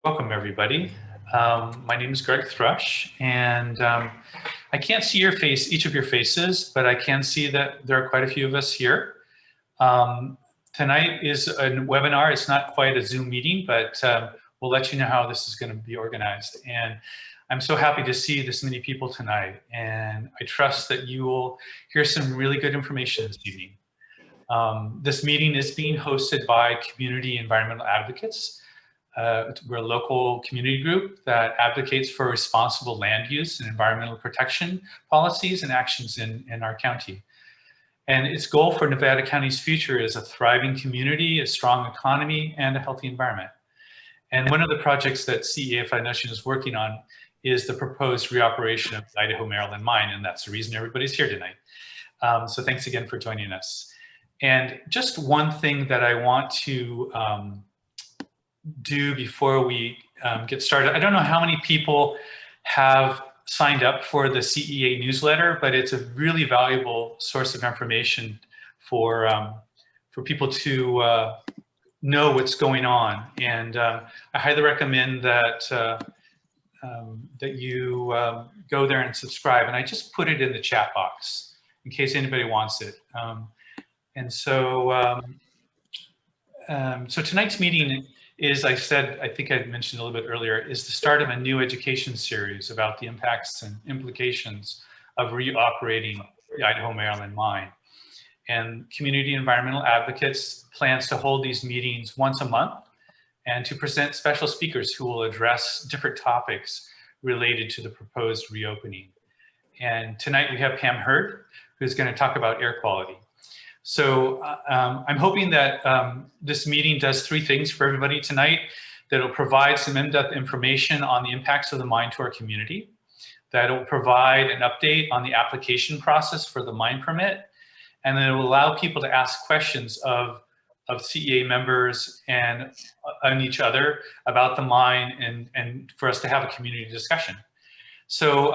Welcome, everybody. My name is Greg Thrush, and I can't see each of your faces, but I can see that there are quite a few of us here. Tonight is a webinar. It's not quite a Zoom meeting, but we'll let you know how this is going to be organized. And I'm so happy to see this many people tonight, and I trust that you will hear some really good information this evening. This meeting is being hosted by Community Environmental Advocates. We're a local community group that advocates for responsible land use and environmental protection policies and actions in our county. And its goal for Nevada County's future is a thriving community, a strong economy, and a healthy environment. And one of the projects that CEA Foundation is working on is the proposed reoperation of the Idaho-Maryland Mine, and that's the reason everybody's here tonight. So thanks again for joining us. And just one thing that I want to do before we get started. I don't know how many people have signed up for the CEA newsletter, but it's a really valuable source of information for people to know what's going on. And I highly recommend that that you go there and subscribe. And I just put it in the chat box in case anybody wants it. So tonight's meeting is, I think I mentioned a little bit earlier, is the start of a new education series about the impacts and implications of reoperating the Idaho-Maryland Mine. And Community Environmental Advocates plans to hold these meetings once a month and to present special speakers who will address different topics related to the proposed reopening. And tonight we have Pam Heard, who's going to talk about air quality. So I'm hoping that this meeting does three things for everybody tonight. That will provide some in-depth information on the impacts of the mine to our community. That will provide an update on the application process for the mine permit. And then it will allow people to ask questions of CEA members and on each other about the mine and for us to have a community discussion. So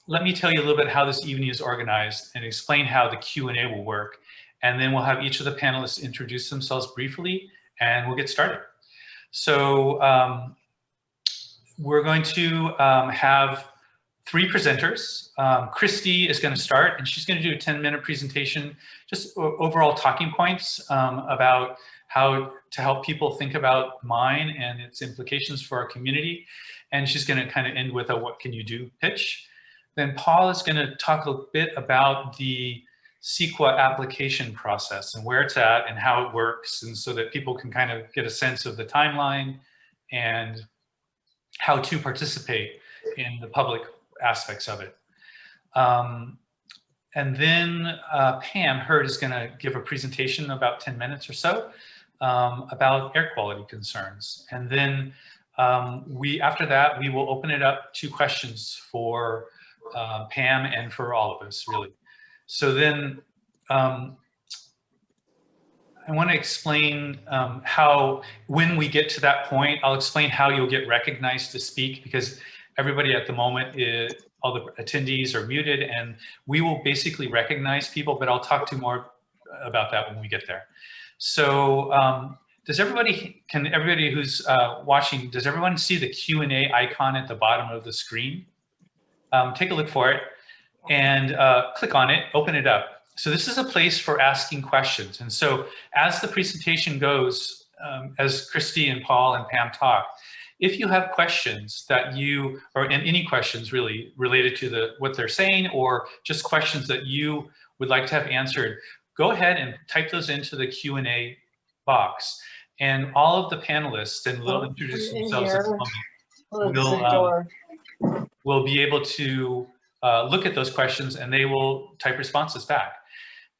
let me tell you a little bit how this evening is organized and explain how the Q&A will work. And then we'll have each of the panelists introduce themselves briefly, and we'll get started. So we're going to have three presenters. Christy is going to start, and she's going to do a 10-minute presentation, just overall talking points about how to help people think about mine and its implications for our community. And she's going to kind of end with a what can you do pitch. Then Paul is going to talk a bit about the CEQA application process and where it's at and how it works, and so that people can kind of get a sense of the timeline and how to participate in the public aspects of it. And then Pam Heard is going to give a presentation about 10 minutes or so about air quality concerns. And then after that, we will open it up to questions for Pam and for all of us, really. So then I want to explain how, when we get to that point, I'll explain how you'll get recognized to speak, because everybody at the moment, all the attendees are muted, and we will basically recognize people, but I'll talk to you more about that when we get there. So can everybody who's watching, does everyone see the Q&A icon at the bottom of the screen? Take a look for it. And click on it, open it up. So this is a place for asking questions. And so as the presentation goes, as Christy and Paul and Pam talk, if you have questions and any questions really related to what they're saying, or just questions that you would like to have answered, go ahead and type those into the Q&A box. And all of the panelists, and they'll introduce themselves at the moment, will be able to look at those questions, and they will type responses back.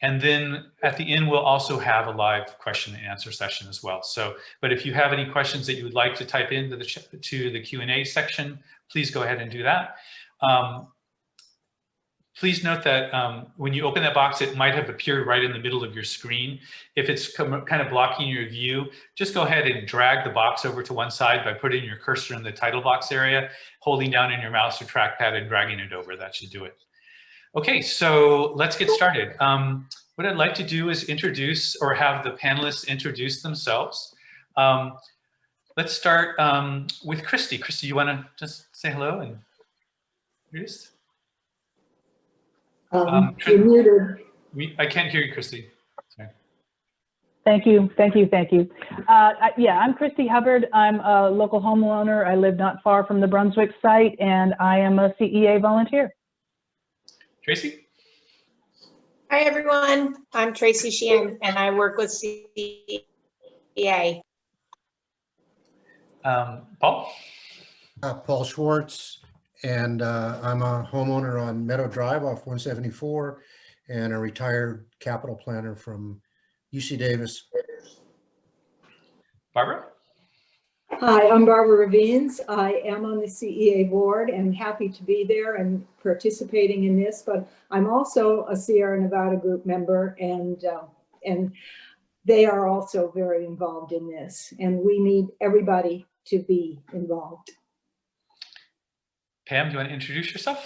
And then at the end, we'll also have a live question and answer session as well. So, but if you have any questions that you would like to type into the Q&A section, please go ahead and do that. Please note that when you open that box, it might have appeared right in the middle of your screen. If it's kind of blocking your view, just go ahead and drag the box over to one side by putting your cursor in the title box area, holding down in your mouse or trackpad and dragging it over. That should do it. Okay, so let's get started. What I'd like to do is introduce, or have the panelists introduce themselves. let's start with Christy. Christy, you want to just say hello and introduce? You're muted. I can't hear you, Christy. Sorry. Thank you. Yeah, I'm Christy Hubbard. I'm a local homeowner. I live not far from the Brunswick site, and I am a CEA volunteer. Tracy? Hi, everyone. I'm Tracy Sheehan, and I work with CEA. Paul? Paul Schwartz, and I'm a homeowner on Meadow Drive off 174 and a retired capital planner from UC Davis. Barbara? Hi, I'm Barbara Ravines. I am on the CEA board and happy to be there and participating in this, but I'm also a Sierra Nevada group member, and they are also very involved in this, and we need everybody to be involved. Pam, do you want to introduce yourself?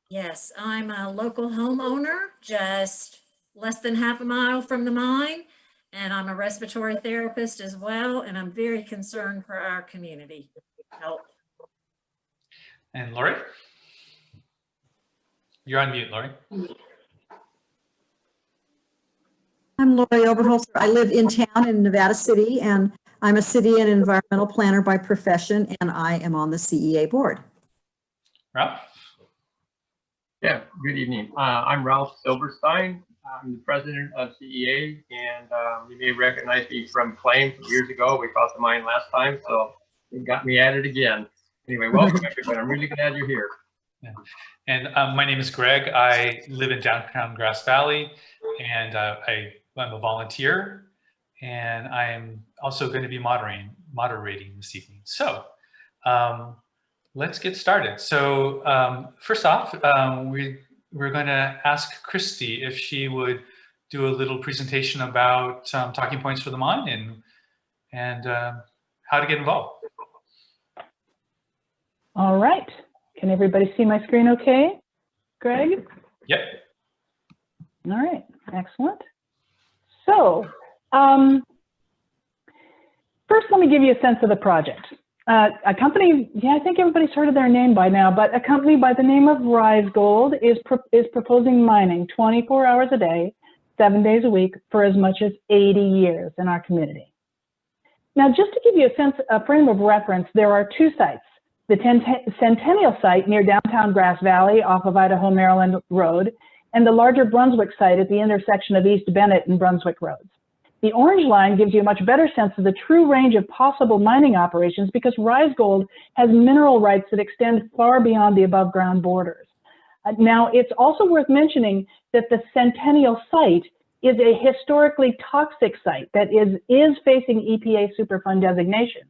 Yes, I'm a local homeowner, just less than half a mile from the mine, and I'm a respiratory therapist as well, and I'm very concerned for our community health. And Lori? You're on mute, Lori. I'm Lori Oberholzer. I live in town in Nevada City, and I'm a city and environmental planner by profession, and I am on the CEA board. Ralph? Yeah, good evening. I'm Ralph Silverstein. I'm the president of CEA, and you may recognize me from Claim from years ago. We caught the mine last time, so it got me at it again. Anyway, welcome everyone. I'm really glad you're here. Yeah. And my name is Greg. I live in downtown Grass Valley, and I'm a volunteer, and I am also going to be moderating this evening. So let's get started. So first off, we're going to ask Christy if she would do a little presentation about talking points for the mine and how to get involved. All right. Can everybody see my screen okay? Greg? Yep. All right. Excellent. So first, let me give you a sense of the project. A company, yeah, I think everybody's heard of their name by now, but a company by the name of Rise Gold is proposing mining 24 hours a day, 7 days a week for as much as 80 years in our community. Now, just to give you a frame of reference, there are two sites. The Centennial site near downtown Grass Valley off of Idaho-Maryland Road, and the larger Brunswick site at the intersection of East Bennett and Brunswick Roads. The orange line gives you a much better sense of the true range of possible mining operations because Rise Gold has mineral rights that extend far beyond the above ground borders. Now, it's also worth mentioning that the Centennial site is a historically toxic site that is facing EPA Superfund designation.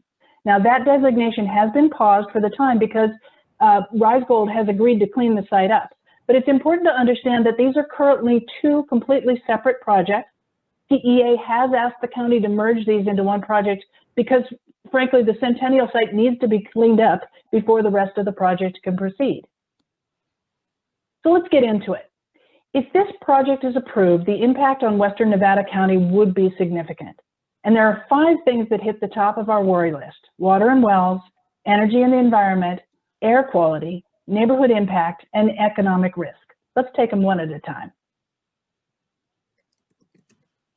Now, that designation has been paused for the time because Rise Gold has agreed to clean the site up. But it's important to understand that these are currently two completely separate projects. CEA has asked the county to merge these into one project because, frankly, the Centennial site needs to be cleaned up before the rest of the project can proceed. So let's get into it. If this project is approved, the impact on Western Nevada County would be significant. And there are 5 things that hit the top of our worry list: water and wells, energy and the environment, air quality, neighborhood impact, and economic risk. Let's take them one at a time.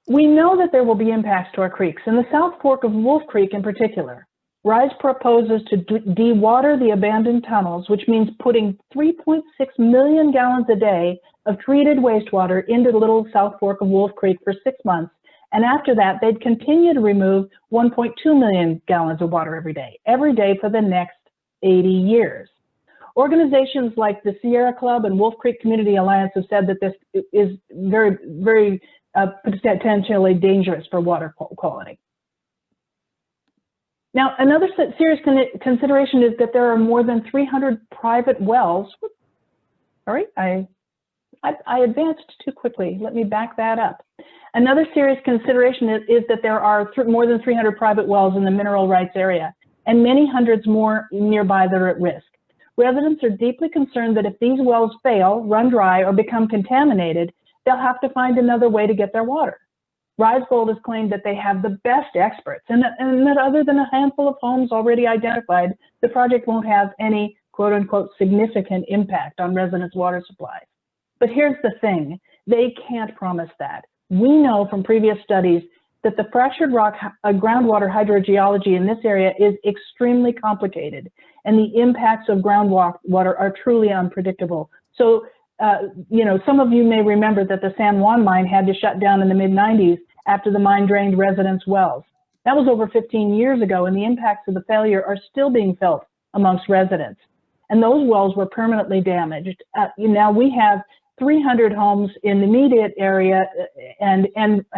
We know that there will be impacts to our creeks, and the South Fork of Wolf Creek in particular. Rise proposes to dewater the abandoned tunnels, which means putting 3.6 million gallons a day of treated wastewater into the little South Fork of Wolf Creek for 6 months. And after that, they'd continue to remove 1.2 million gallons of water every day for the next 80 years. Organizations like the Sierra Club and Wolf Creek Community Alliance have said that this is very, very potentially dangerous for water quality. Now, another serious consideration is that there are more than 300 private wells. Sorry, I advanced too quickly. Let me back that up. Another serious consideration is that there are more than 300 private wells in the mineral rights area, and many hundreds more nearby that are at risk. Residents are deeply concerned that if these wells fail, run dry, or become contaminated, they'll have to find another way to get their water. Rise Gold has claimed that they have the best experts and that other than a handful of homes already identified, the project won't have any quote unquote significant impact on residents' water supplies. But here's the thing, they can't promise that. We know from previous studies that the fractured rock groundwater hydrogeology in this area is extremely complicated, and the impacts of groundwater are truly unpredictable. So, you know, some of you may remember that the San Juan mine had to shut down in the mid-90s after the mine drained residents' wells. That was over 15 years ago, and the impacts of the failure are still being felt amongst residents. And those wells were permanently damaged. Now we have 300 homes in the immediate area and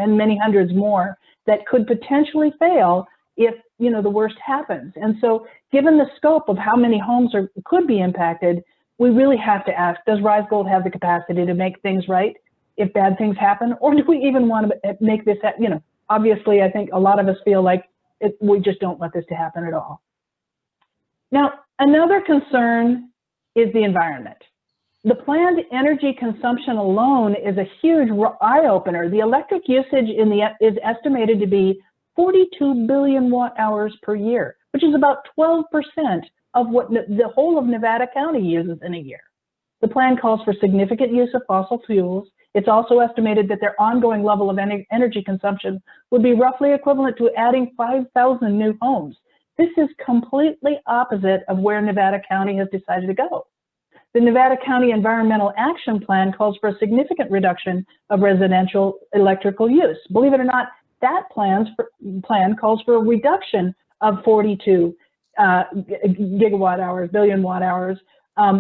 many hundreds more that could potentially fail if, you know, the worst happens. And so given the scope of how many homes could be impacted, we really have to ask, does Rise Gold have the capacity to make things right if bad things happen? Or do we even want to make this, you know, obviously I think a lot of us feel like we just don't want this to happen at all. Now, another concern is the environment. The planned energy consumption alone is a huge eye-opener. The electric usage is estimated to be 42 billion watt hours per year, which is about 12% of what the whole of Nevada County uses in a year. The plan calls for significant use of fossil fuels. It's also estimated that their ongoing level of energy consumption would be roughly equivalent to adding 5,000 new homes. This is completely opposite of where Nevada County has decided to go. The Nevada County Environmental Action Plan calls for a significant reduction of residential electrical use. Believe it or not, that plan calls for a reduction of 42 billion watt hours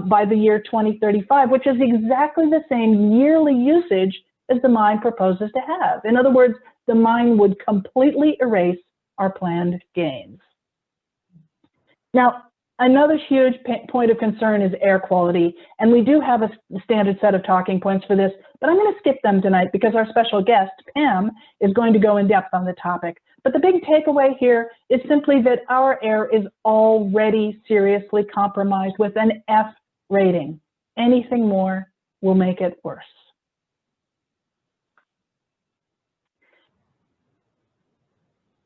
by the year 2035, which is exactly the same yearly usage as the mine proposes to have. In other words, the mine would completely erase our planned gains. Now, another huge point of concern is air quality, and we do have a standard set of talking points for this, but I'm going to skip them tonight because our special guest, Pam, is going to go in depth on the topic. But the big takeaway here is simply that our air is already seriously compromised with an F rating. Anything more will make it worse.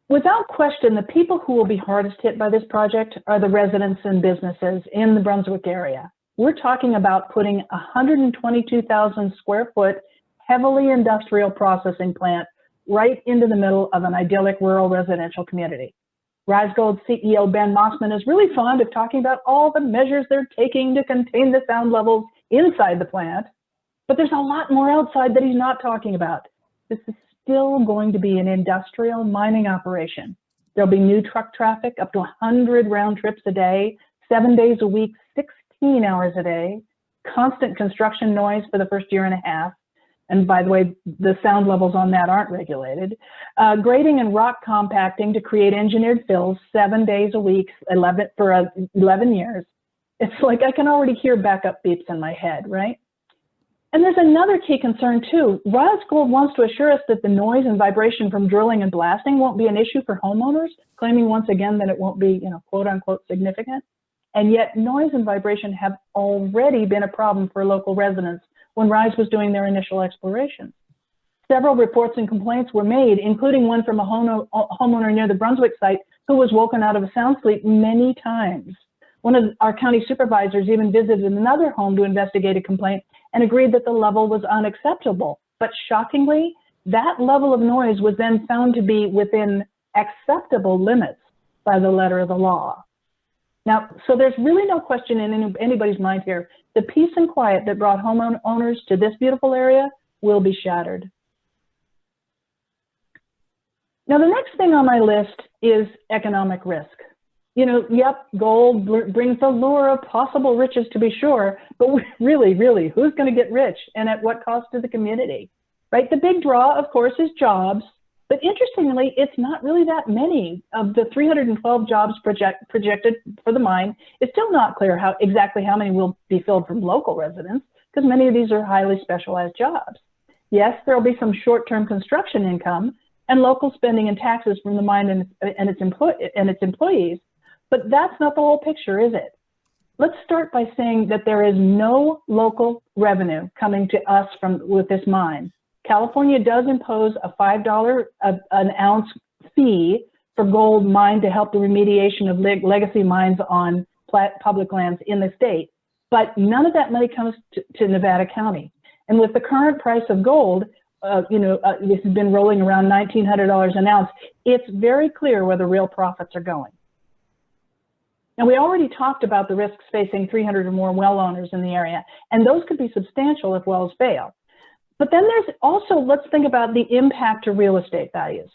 Without question, the people who will be hardest hit by this project are the residents and businesses in the Brunswick area. We're talking about putting a 122,000 square foot heavily industrial processing plant right into the middle of an idyllic rural residential community. Rise Gold CEO Ben Mossman is really fond of talking about all the measures they're taking to contain the sound levels inside the plant, but there's a lot more outside that he's not talking about. This is still going to be an industrial mining operation. There'll be new truck traffic, up to 100 round trips a day, 7 days a week, 16 hours a day, constant construction noise for the first year and a half. And by the way, the sound levels on that aren't regulated. Grading and rock compacting to create engineered fills 7 days a week, 11 years. It's like I can already hear backup beeps in my head, right? And there's another key concern too. Rise Gold wants to assure us that the noise and vibration from drilling and blasting won't be an issue for homeowners, claiming once again that it won't be, you know, quote unquote significant. And yet noise and vibration have already been a problem for local residents when Rise was doing their initial exploration. Several reports and complaints were made, including one from a homeowner near the Brunswick site who was woken out of a sound sleep many times. One of our county supervisors even visited another home to investigate a complaint and agreed that the level was unacceptable. But shockingly, that level of noise was then found to be within acceptable limits by the letter of the law. Now, so there's really no question in anybody's mind here. The peace and quiet that brought homeowners to this beautiful area will be shattered. Now, the next thing on my list is economic risk. You know, yep, gold brings the lure of possible riches to be sure, but really, who's going to get rich and at what cost to the community, right? The big draw, of course, is jobs, but interestingly, it's not really that many. Of the 312 jobs projected for the mine, it's still not clear exactly how many will be filled from local residents, because many of these are highly specialized jobs. Yes, there'll be some short-term construction income and local spending and taxes from the mine and its employees, but that's not the whole picture, is it? Let's start by saying that there is no local revenue coming to us with this mine. California does impose a $5 an ounce fee for gold mined to help the remediation of legacy mines on public lands in the state, but none of that money comes to Nevada County. And with the current price of gold, this has been rolling around $1,900 an ounce, it's very clear where the real profits are going. Now, we already talked about the risks facing 300 or more well owners in the area, and those could be substantial if wells fail. But then there's also, let's think about the impact to real estate values.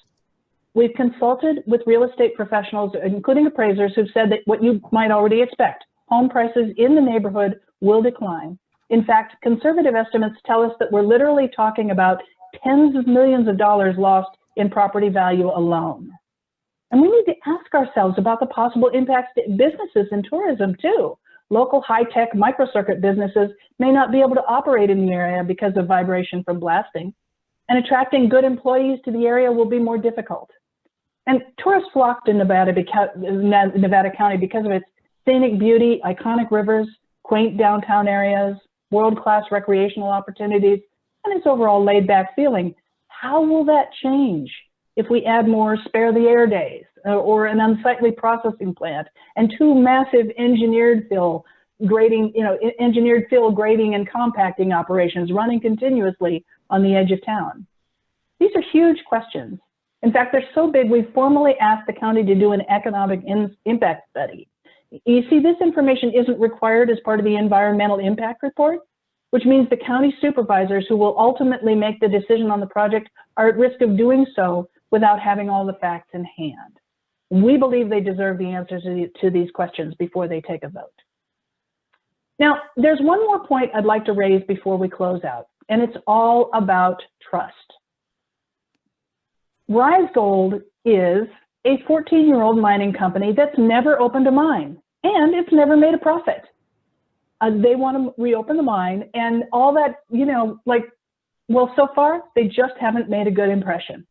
We've consulted with real estate professionals, including appraisers, who've said that what you might already expect, home prices in the neighborhood will decline. In fact, conservative estimates tell us that we're literally talking about tens of millions of dollars lost in property value alone. And we need to ask ourselves about the possible impacts to businesses and tourism too. Local high-tech microcircuit businesses may not be able to operate in the area because of vibration from blasting, and attracting good employees to the area will be more difficult. And tourists flock to Nevada County because of its scenic beauty, iconic rivers, quaint downtown areas, world-class recreational opportunities, and its overall laid-back feeling. How will that change if we add more spare the air days or an unsightly processing plant and two massive engineered fill grading and compacting operations running continuously on the edge of town? These are huge questions. In fact, they're so big, we formally asked the county to do an economic impact study. You see, this information isn't required as part of the environmental impact report, which means the county supervisors who will ultimately make the decision on the project are at risk of doing so without having all the facts in hand. We believe they deserve the answers to these questions before they take a vote. Now, there's one more point I'd like to raise before we close out, and it's all about trust. Rise Gold is a 14-year-old mining company that's never opened a mine, and it's never made a profit. They want to reopen the mine, and all that, so far, they just haven't made a good impression.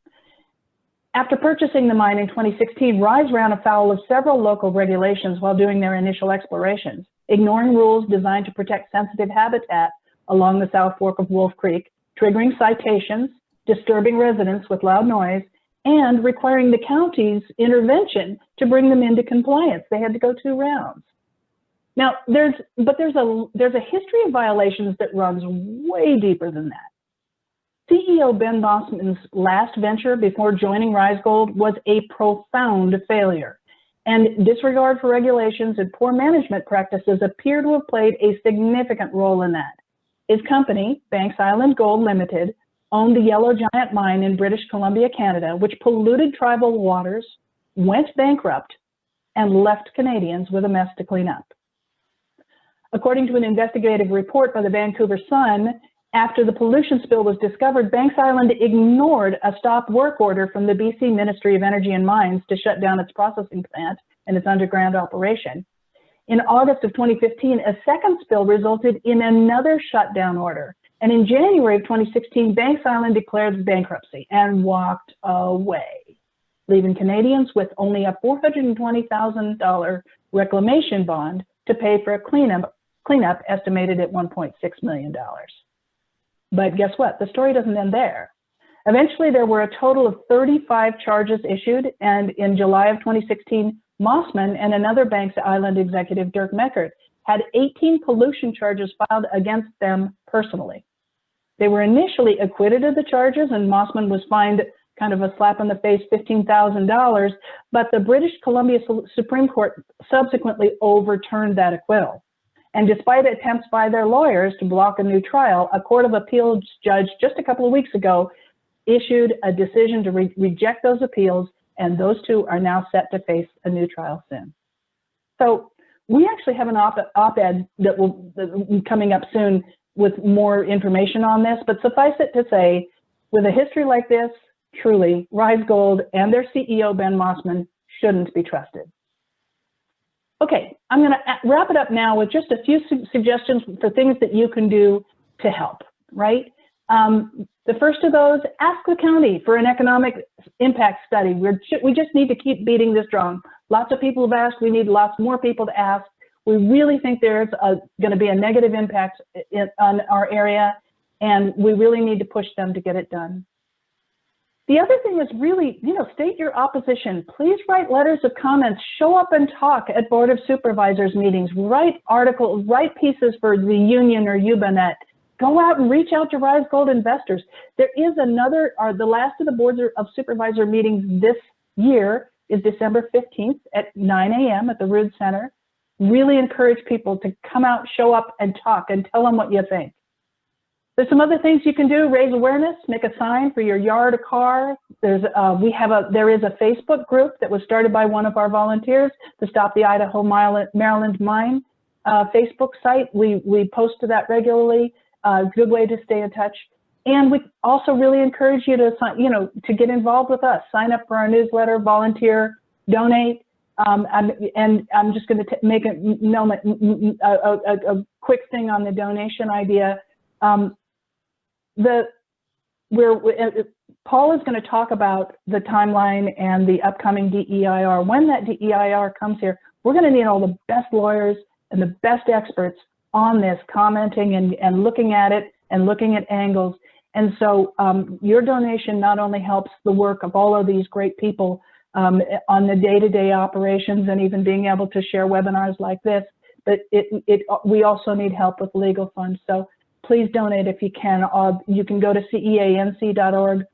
After purchasing the mine in 2016, Rise ran afoul of several local regulations while doing their initial explorations, ignoring rules designed to protect sensitive habitat along the South Fork of Wolf Creek, triggering citations, disturbing residents with loud noise, and requiring the county's intervention to bring them into compliance. They had to go 2 rounds. Now, there's a history of violations that runs way deeper than that. CEO Ben Mossman's last venture before joining Rise Gold was a profound failure, and disregard for regulations and poor management practices appear to have played a significant role in that. His company, Banks Island Gold Limited, owned the Yellow Giant mine in British Columbia, Canada, which polluted tribal waters, went bankrupt, and left Canadians with a mess to clean up. According to an investigative report by the Vancouver Sun, after the pollution spill was discovered, Banks Island ignored a stop work order from the BC Ministry of Energy and Mines to shut down its processing plant and its underground operation. In August of 2015, a second spill resulted in another shutdown order. And in January of 2016, Banks Island declared bankruptcy and walked away, leaving Canadians with only a $420,000 reclamation bond to pay for a cleanup estimated at $1.6 million. But guess what? The story doesn't end there. Eventually, there were a total of 35 charges issued, and in July of 2016, Mossman and another Banks Island executive, Dirk Meckert, had 18 pollution charges filed against them personally. They were initially acquitted of the charges, and Mossman was fined kind of a slap in the face, $15,000, but the British Columbia Supreme Court subsequently overturned that acquittal. And despite attempts by their lawyers to block a new trial, a Court of Appeals judge just a couple of weeks ago issued a decision to reject those appeals, and those two are now set to face a new trial soon. So we actually have an op-ed that will be coming up soon with more information on this, but suffice it to say, with a history like this, truly, Rise Gold and their CEO, Ben Mossman, shouldn't be trusted. Okay, I'm going to wrap it up now with just a few suggestions for things that you can do to help, right? The first of those, ask the county for an economic impact study. We just need to keep beating this drum. Lots of people have asked. We need lots more people to ask. We really think there's going to be a negative impact on our area, and we really need to push them to get it done. The other thing is really, state your opposition. Please write letters of comments, show up and talk at Board of Supervisors meetings, write articles, write pieces for the union or UBANet. Go out and reach out to Rise Gold investors. There is the last of the Board of Supervisor meetings this year is December 15th at 9 a.m. at the Rood Center. Really encourage people to come out, show up and talk and tell them what you think. There's some other things you can do, raise awareness, make a sign for your yard or car. There is a Facebook group that was started by one of our volunteers to stop the Idaho-Maryland Mine Facebook site. We post to that regularly, good way to stay in touch. And we also really encourage you to, to get involved with us, sign up for our newsletter, volunteer, donate. And I'm just going to make a quick thing on the donation idea. Paul is going to talk about the timeline and the upcoming DEIR. When that DEIR comes here, we're going to need all the best lawyers and the best experts on this, commenting and looking at it and looking at angles. And so your donation not only helps the work of all of these great people on the day-to-day operations and even being able to share webinars like this, but we also need help with legal funds. So please donate if you can. You can go to ceanc.org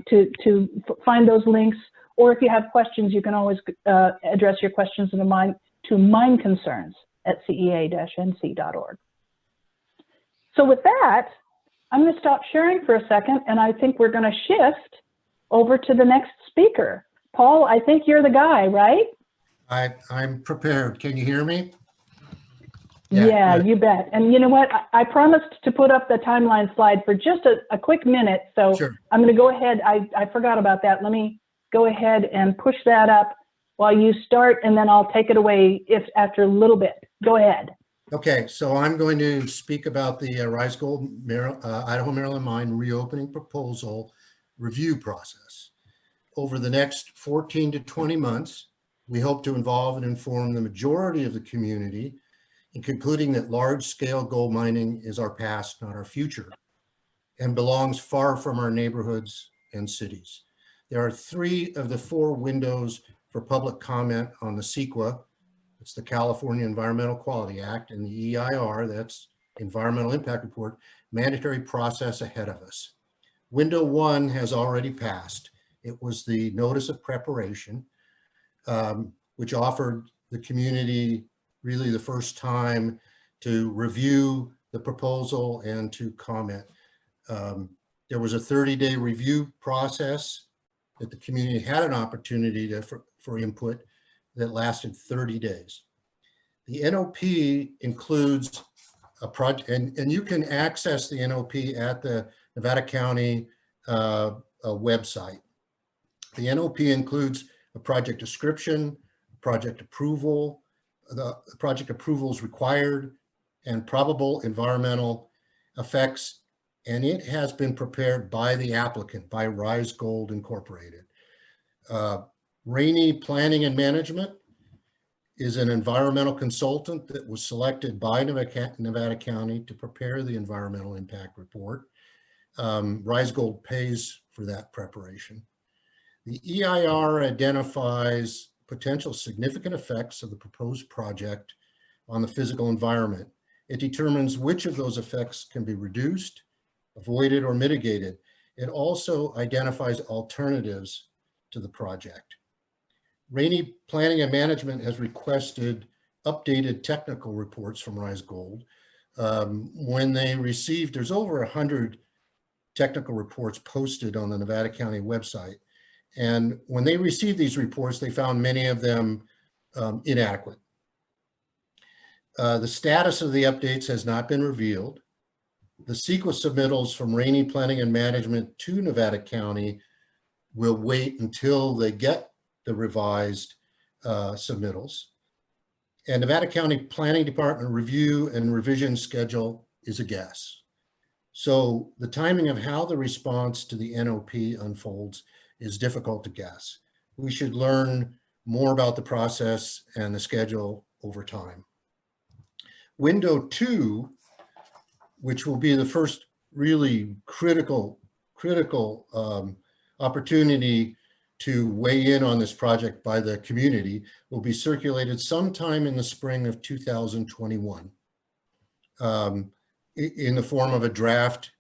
to find those links, or if you have questions, you can always address your questions to Mine Concerns at cea-nc.org. So with that, I'm going to stop sharing for a second, and I think we're going to shift over to the next speaker. Paul, I think you're the guy, right? I'm prepared. Can you hear me? Yeah, you bet. And you know what? I promised to put up the timeline slide for just a quick minute. So sure. I'm going to go ahead. I forgot about that. Let me go ahead and push that up while you start, and then I'll take it away after a little bit. Go ahead. Okay, so I'm going to speak about the Rise Gold Idaho-Maryland Mine reopening proposal review process. Over the next 14 to 20 months, we hope to involve and inform the majority of the community in concluding that large-scale gold mining is our past, not our future, and belongs far from our neighborhoods and cities. There are 3 of the 4 windows for public comment on the CEQA. It's the California Environmental Quality Act, and the EIR, that's Environmental Impact Report, mandatory process ahead of us. Window 1 has already passed. It was the notice of preparation, which offered the community really the first time to review the proposal and to comment. There was a 30-day review process that the community had an opportunity for input that lasted 30 days. The NOP includes a project, and you can access the NOP at the Nevada County website. The NOP includes a project description, project approval, the project approvals required, and probable environmental effects, and it has been prepared by the applicant, by Rise Gold Incorporated. Rainey Planning and Management is an environmental consultant that was selected by Nevada County to prepare the environmental impact report. Rise Gold pays for that preparation. The EIR identifies potential significant effects of the proposed project on the physical environment. It determines which of those effects can be reduced, avoided, or mitigated. It also identifies alternatives to the project. Rainey Planning and Management has requested updated technical reports from Rise Gold. When they received, there's over 100 technical reports posted on the Nevada County website. And when they received these reports, they found many of them inadequate. The status of the updates has not been revealed. The CEQA submittals from Rainey Planning and Management to Nevada County will wait until they get the revised submittals. And Nevada County Planning Department review and revision schedule is a guess. So the timing of how the response to the NOP unfolds is difficult to guess. We should learn more about the process and the schedule over time. Window 2, which will be the first really critical opportunity to weigh in on this project by the community will be circulated sometime in the spring of 2021 in the form of a draft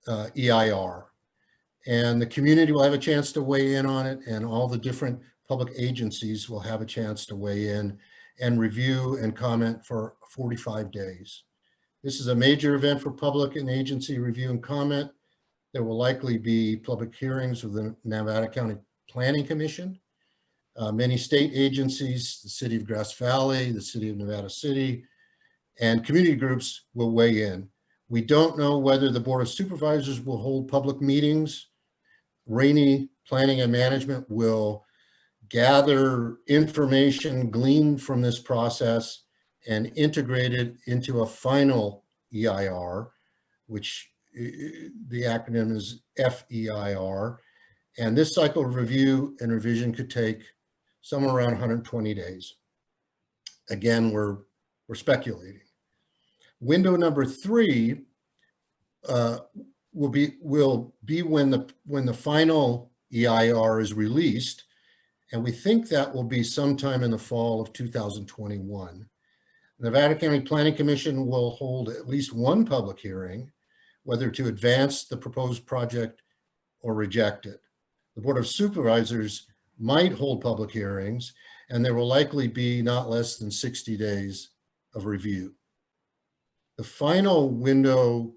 EIR. And the community will have a chance to weigh in on it, and all the different public agencies will have a chance to weigh in and review and comment for 45 days. This is a major event for public and agency review and comment. There will likely be public hearings with the Nevada County Planning Commission, many state agencies, the City of Grass Valley, the City of Nevada City, and community groups will weigh in. We don't know whether the Board of Supervisors will hold public meetings. Rainey Planning and Management will gather information gleaned from this process and integrate it into a final EIR, which the acronym is FEIR. And this cycle of review and revision could take somewhere around 120 days. Again, we're speculating. Window number 3 will be when the final EIR is released, and we think that will be sometime in the fall of 2021. The Nevada County Planning Commission will hold at least one public hearing, whether to advance the proposed project or reject it. The Board of Supervisors might hold public hearings, and there will likely be not less than 60 days of review. The final window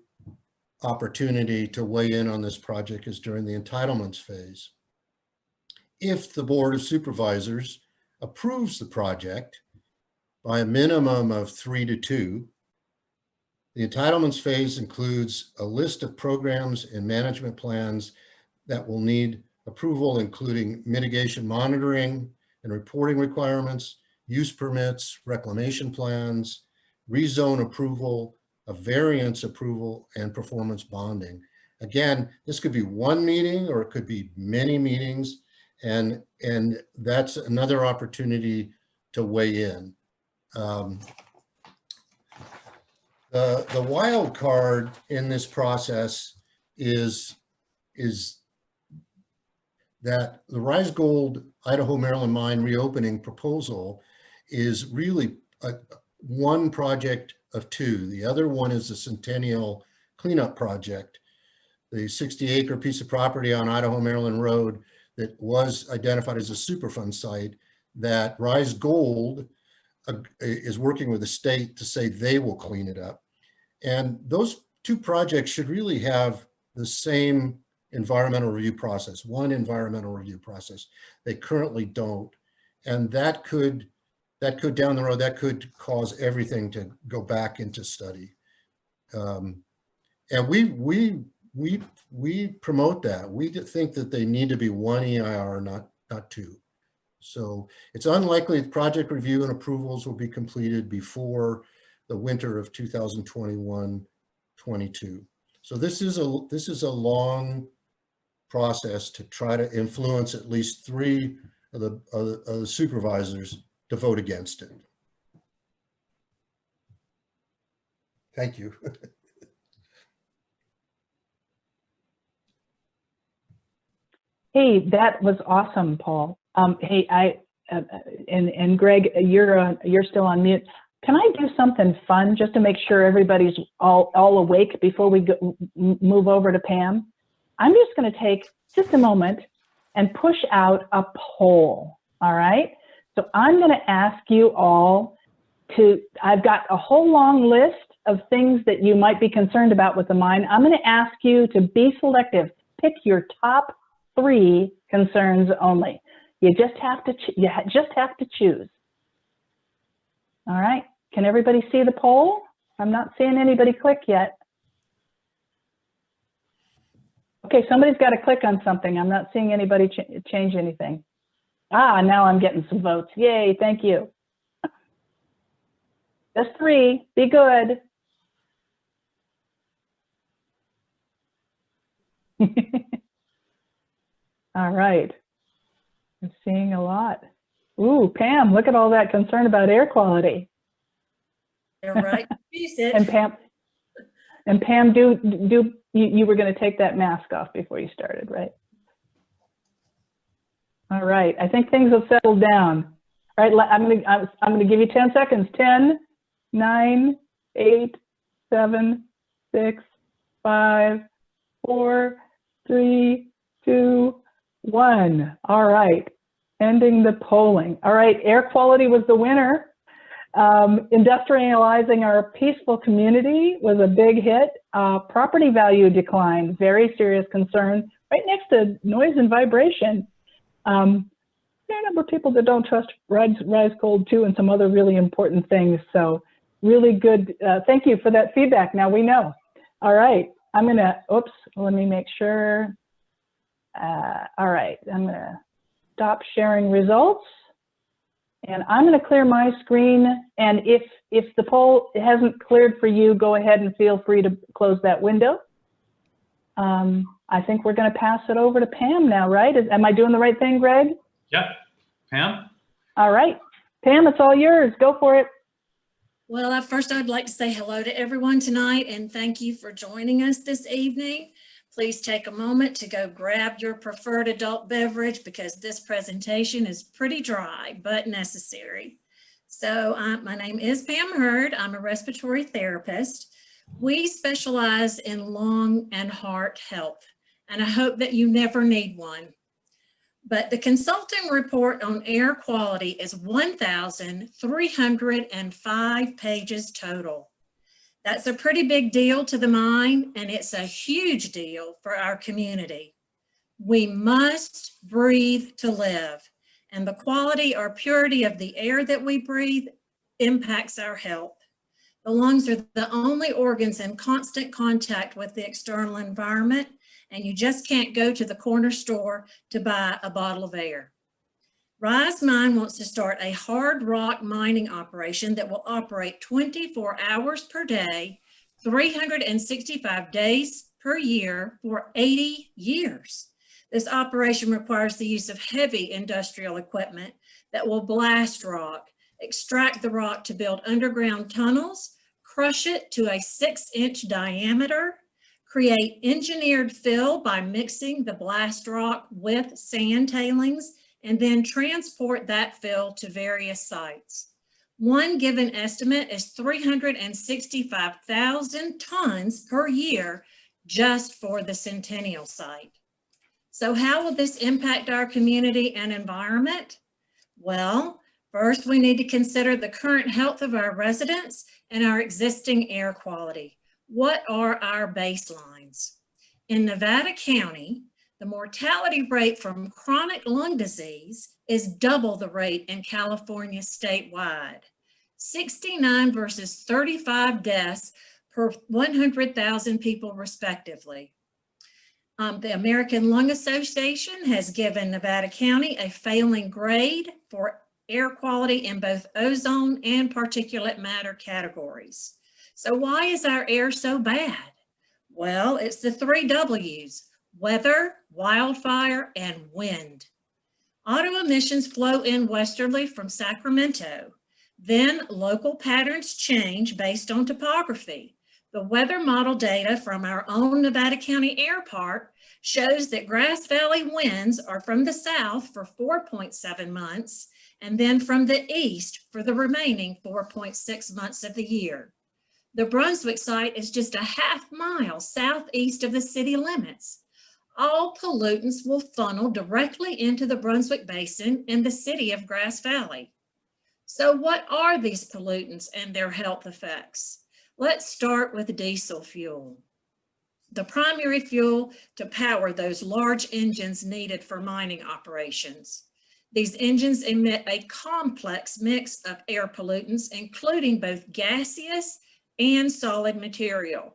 opportunity to weigh in on this project is during the entitlements phase. If the Board of Supervisors approves the project by a minimum of 3-2, the entitlements phase includes a list of programs and management plans that will need approval, including mitigation monitoring and reporting requirements, use permits, reclamation plans, rezone approval, a variance approval, and performance bonding. Again, this could be one meeting or it could be many meetings, and that's another opportunity to weigh in. The wild card in this process is that the Rise Gold Idaho-Maryland Mine reopening proposal is really one project of two. The other one is the Centennial Cleanup Project, the 60-acre piece of property on Idaho-Maryland Road that was identified as a Superfund site that Rise Gold is working with the state to say they will clean it up. And those two projects should really have the same environmental review process, one environmental review process. They currently don't. And that could down the road, that could cause everything to go back into study. And we promote that. We think that they need to be one EIR, not two. So it's unlikely that project review and approvals will be completed before the winter of 2021-22. So this is a long process to try to influence at least 3 of the supervisors to vote against it. Thank you. Hey, that was awesome, Paul. Hey, and Greg, you're still on mute. Can I do something fun just to make sure everybody's all awake before we move over to Pam? I'm just going to take just a moment and push out a poll. All right. So I'm going to ask you all I've got a whole long list of things that you might be concerned about with the mine. I'm going to ask you to be selective. Pick your top 3 concerns only. You just have to choose. All right. Can everybody see the poll? I'm not seeing anybody click yet. Okay, somebody's got to click on something. I'm not seeing anybody change anything. Ah, now I'm getting some votes. Yay, thank you. Just 3, be good. All right, I'm seeing a lot. Ooh, Pam, look at all that concern about air quality. You're right. You said. And Pam, And Pam, you were going to take that mask off before you started, right? All right, I think things have settled down. All right, I'm going to give you 10 seconds. 10, 9, 8, 7, 6, 5, 4, 3, 2, 1. All right, ending the polling. All right, air quality was the winner. Industrializing our peaceful community was a big hit. Property value declined, very serious concern, right next to noise and vibration. There are a number of people that don't trust Rise Cold too, and some other really important things. So really good. Thank you for that feedback. Now we know. All right, I'm gonna, oops, let me make sure. All right, I'm gonna stop sharing results. And I'm going to clear my screen. And if the poll hasn't cleared for you, go ahead and feel free to close that window. I think we're going to pass it over to Pam now, right? Am I doing the right thing, Greg? Yep. Pam? All right. Pam, it's all yours. Go for it. Well, first I'd like to say hello to everyone tonight and thank you for joining us this evening. Please take a moment to go grab your preferred adult beverage because this presentation is pretty dry, but necessary. So my name is Pam Heard. I'm a respiratory therapist. We specialize in lung and heart health, and I hope that you never need one. But the consulting report on air quality is 1,305 pages total. That's a pretty big deal to the mine, and it's a huge deal for our community. We must breathe to live, and the quality or purity of the air that we breathe impacts our health. The lungs are the only organs in constant contact with the external environment, and you just can't go to the corner store to buy a bottle of air. Rise Mine wants to start a hard rock mining operation that will operate 24 hours per day, 365 days per year for 80 years. This operation requires the use of heavy industrial equipment that will blast rock, extract the rock to build underground tunnels, crush it to a 6-inch diameter, create engineered fill by mixing the blast rock with sand tailings, and then transport that fill to various sites. One given estimate is 365,000 tons per year just for the Centennial site. So how will this impact our community and environment? Well, first we need to consider the current health of our residents and our existing air quality. What are our baselines? In Nevada County, the mortality rate from chronic lung disease is double the rate in California statewide. 69 versus 35 deaths per 100,000 people respectively. The American Lung Association has given Nevada County a failing grade for air quality in both ozone and particulate matter categories. So why is our air so bad? Well, it's the 3 W's. Weather, wildfire, and wind. Auto emissions flow in westerly from Sacramento. Then local patterns change based on topography. The weather model data from our own Nevada County Air Park shows that Grass Valley winds are from the south for 4.7 months and then from the east for the remaining 4.6 months of the year. The Brunswick site is just a half-mile southeast of the city limits. All pollutants will funnel directly into the Brunswick Basin in the city of Grass Valley. So what are these pollutants and their health effects? Let's start with diesel fuel, the primary fuel to power those large engines needed for mining operations. These engines emit a complex mix of air pollutants, including both gaseous and solid material.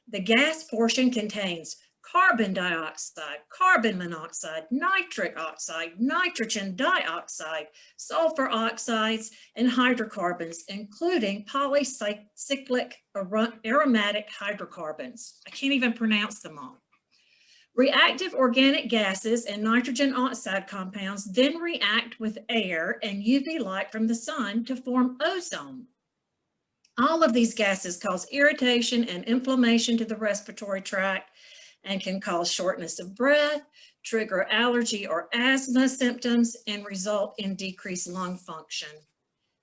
The gas portion contains carbon dioxide, carbon monoxide, nitric oxide, nitrogen dioxide, sulfur oxides, and hydrocarbons, including polycyclic aromatic hydrocarbons. I can't even pronounce them all. Reactive organic gases and nitrogen oxide compounds then react with air and UV light from the sun to form ozone. All of these gases cause irritation and inflammation to the respiratory tract and can cause shortness of breath, trigger allergy or asthma symptoms, and result in decreased lung function.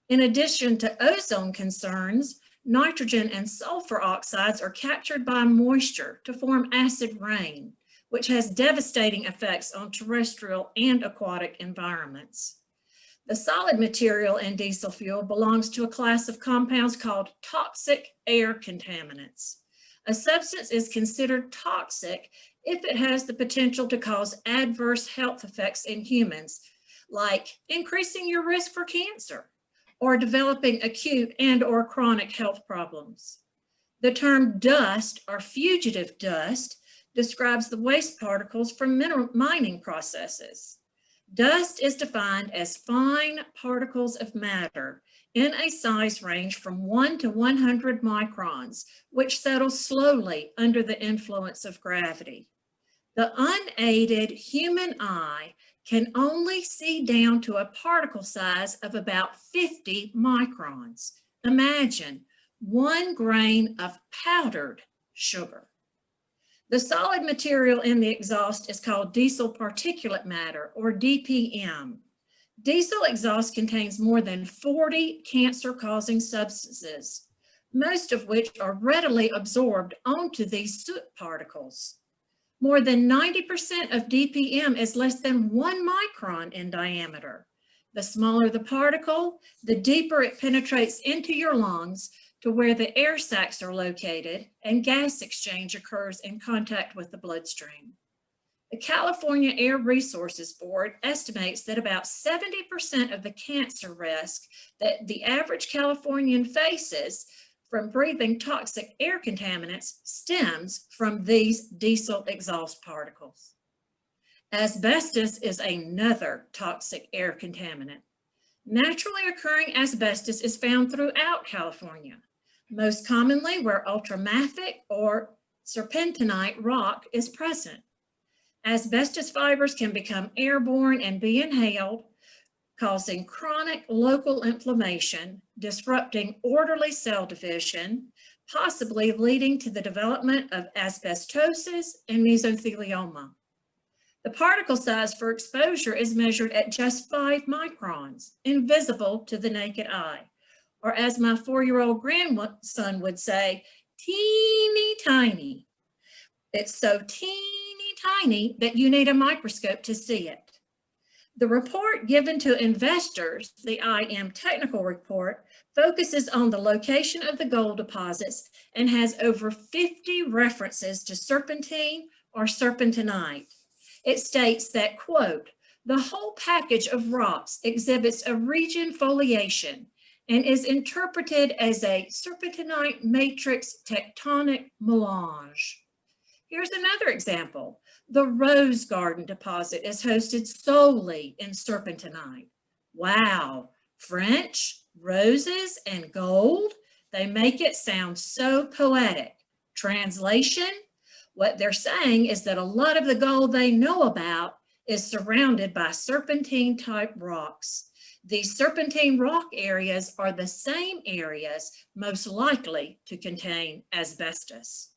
In addition to ozone concerns, nitrogen and sulfur oxides are captured by moisture to form acid rain, which has devastating effects on terrestrial and aquatic environments. The solid material in diesel fuel belongs to a class of compounds called toxic air contaminants. A substance is considered toxic if it has the potential to cause adverse health effects in humans, like increasing your risk for cancer or developing acute and/or chronic health problems. The term dust or fugitive dust describes the waste particles from mining processes. Dust is defined as fine particles of matter in a size range from 1 to 100 microns, which settle slowly under the influence of gravity. The unaided human eye can only see down to a particle size of about 50 microns. Imagine 1 grain of powdered sugar. The solid material in the exhaust is called diesel particulate matter, or DPM. Diesel exhaust contains more than 40 cancer-causing substances, most of which are readily absorbed onto these soot particles. More than 90% of DPM is less than 1 micron in diameter. The smaller the particle, the deeper it penetrates into your lungs to where the air sacs are located and gas exchange occurs in contact with the bloodstream. The California Air Resources Board estimates that about 70% of the cancer risk that the average Californian faces from breathing toxic air contaminants stems from these diesel exhaust particles. Asbestos is another toxic air contaminant. Naturally occurring asbestos is found throughout California, most commonly where ultramafic or serpentinite rock is present. Asbestos fibers can become airborne and be inhaled, causing chronic local inflammation, disrupting orderly cell division, possibly leading to the development of asbestosis and mesothelioma. The particle size for exposure is measured at just 5 microns, invisible to the naked eye, or as my 4-year-old grandson would say, teeny tiny. It's so teeny tiny that you need a microscope to see it. The report given to investors, the IM technical report, focuses on the location of the gold deposits and has over 50 references to serpentine or serpentinite. It states that, quote, the whole package of rocks exhibits a region foliation and is interpreted as a serpentinite matrix tectonic melange. Here's another example. The Rose Garden deposit is hosted solely in serpentinite. Wow, French, roses, and gold? They make it sound so poetic. Translation? What they're saying is that a lot of the gold they know about is surrounded by serpentine-type rocks. These serpentine rock areas are the same areas most likely to contain asbestos.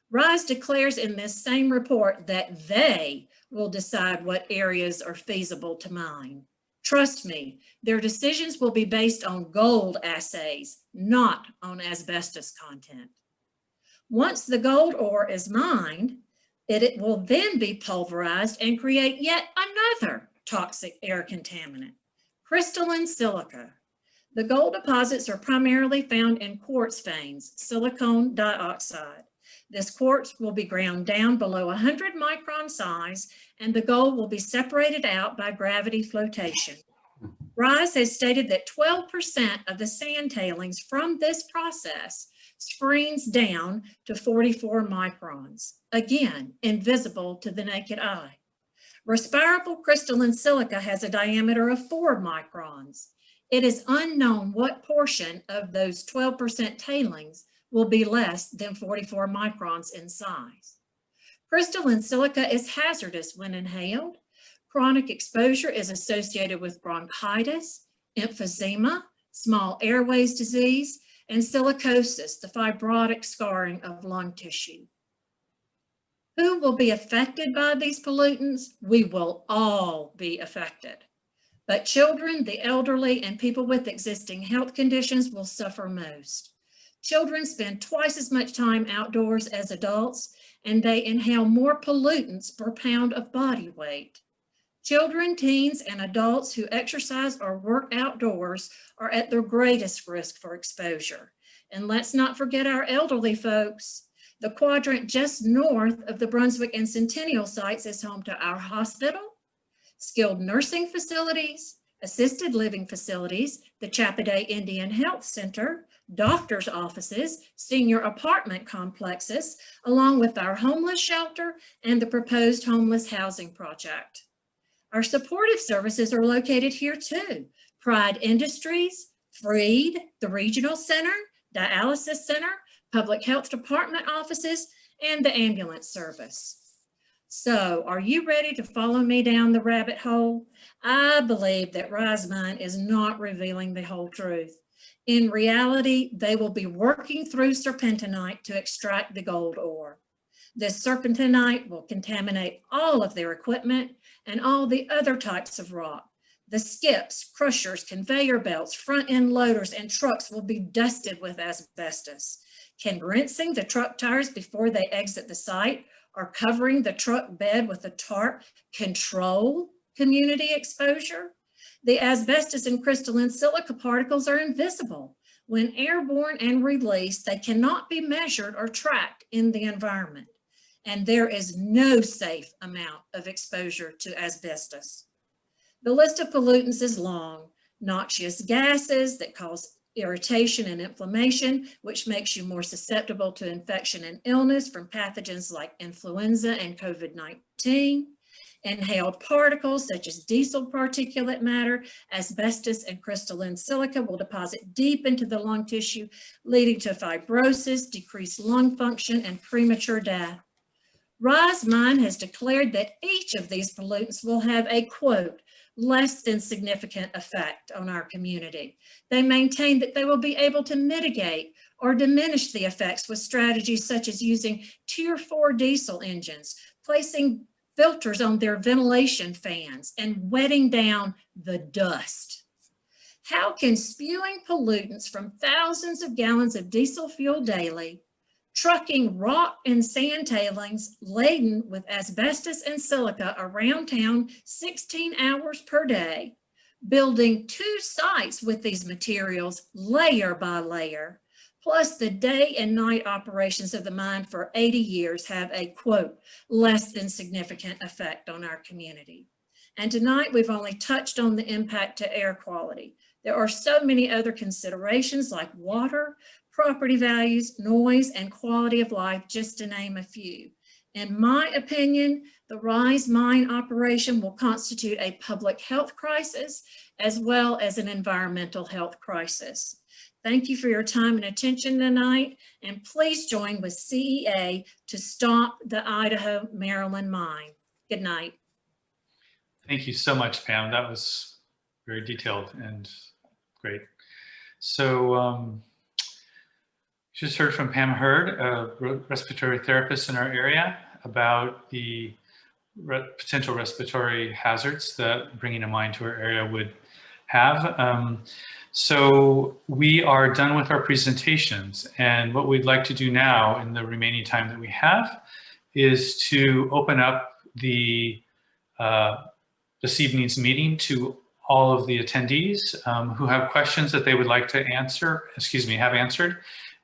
RISE declares in this same report that they will decide what areas are feasible to mine. Trust me, their decisions will be based on gold assays, not on asbestos content. Once the gold ore is mined, it will then be pulverized and create yet another toxic air contaminant, crystalline silica. The gold deposits are primarily found in quartz veins, silicon dioxide. This quartz will be ground down below 100 micron size, and the gold will be separated out by gravity flotation. RISE has stated that 12% of the sand tailings from this process screens down to 44 microns, again, invisible to the naked eye. Respirable crystalline silica has a diameter of 4 microns. It is unknown what portion of those 12% tailings will be less than 44 microns in size. Crystalline silica is hazardous when inhaled. Chronic exposure is associated with bronchitis, emphysema, small airways disease, and silicosis, the fibrotic scarring of lung tissue. Who will be affected by these pollutants? We will all be affected. But children, the elderly, and people with existing health conditions will suffer most. Children spend twice as much time outdoors as adults, and they inhale more pollutants per pound of body weight. Children, teens, and adults who exercise or work outdoors are at their greatest risk for exposure. And let's not forget our elderly folks. The quadrant just north of the Brunswick and Centennial sites is home to our hospital, skilled nursing facilities, assisted living facilities, the Chappaday Indian Health Center, doctor's offices, senior apartment complexes, along with our homeless shelter and the proposed homeless housing project. Our supportive services are located here too. Pride Industries, Freed, the Regional Center, Dialysis Center, Public Health Department offices, and the ambulance service. So, are you ready to follow me down the rabbit hole? I believe that Rise Mine is not revealing the whole truth. In reality, they will be working through serpentinite to extract the gold ore. This serpentinite will contaminate all of their equipment and all the other types of rock. The skips, crushers, conveyor belts, front-end loaders, and trucks will be dusted with asbestos. Can rinsing the truck tires before they exit the site or covering the truck bed with a tarp control community exposure? The asbestos and crystalline silica particles are invisible. When airborne and released, they cannot be measured or tracked in the environment. And there is no safe amount of exposure to asbestos. The list of pollutants is long. Noxious gases that cause irritation and inflammation, which makes you more susceptible to infection and illness from pathogens like influenza and COVID-19. Inhaled particles such as diesel particulate matter, asbestos, and crystalline silica will deposit deep into the lung tissue, leading to fibrosis, decreased lung function, and premature death. Rise Mine has declared that each of these pollutants will have a, quote, less than significant effect on our community. They maintain that they will be able to mitigate or diminish the effects with strategies such as using Tier 4 diesel engines, placing filters on their ventilation fans, and wetting down the dust. How can spewing pollutants from thousands of gallons of diesel fuel daily, trucking rock and sand tailings laden with asbestos and silica around town 16 hours per day, building 2 sites with these materials layer by layer, plus the day and night operations of the mine for 80 years have a, quote, less than significant effect on our community. And tonight we've only touched on the impact to air quality. There are so many other considerations like water, property values, noise, and quality of life, just to name a few. In my opinion, the Rise Mine operation will constitute a public health crisis as well as an environmental health crisis. Thank you for your time and attention tonight, and please join with CEA to stop the Idaho-Maryland mine. Good night. Thank you so much, Pam. That was very detailed and great. So just heard from Pam Heard, a respiratory therapist in our area, about the potential respiratory hazards that bringing a mine to our area would have. So we are done with our presentations, and what we'd like to do now in the remaining time that we have is to open up the this evening's meeting to all of the attendees who have questions that they would like to answer, have answered,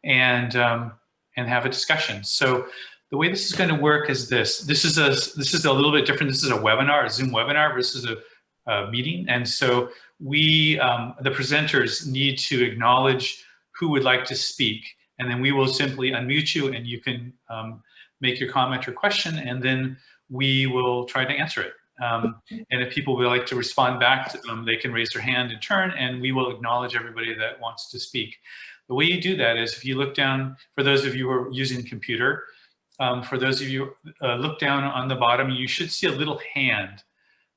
and have a discussion. So the way this is going to work is this. This is a little bit different. This is a webinar, a Zoom webinar versus a meeting, and so we, the presenters, need to acknowledge who would like to speak, and then we will simply unmute you, and you can make your comment or question, and then we will try to answer it. And if people would like to respond back to them, they can raise their hand in turn, and we will acknowledge everybody that wants to speak. The way you do that is if you look down, for those of you who are using computer, for those of you, look down on the bottom, you should see a little hand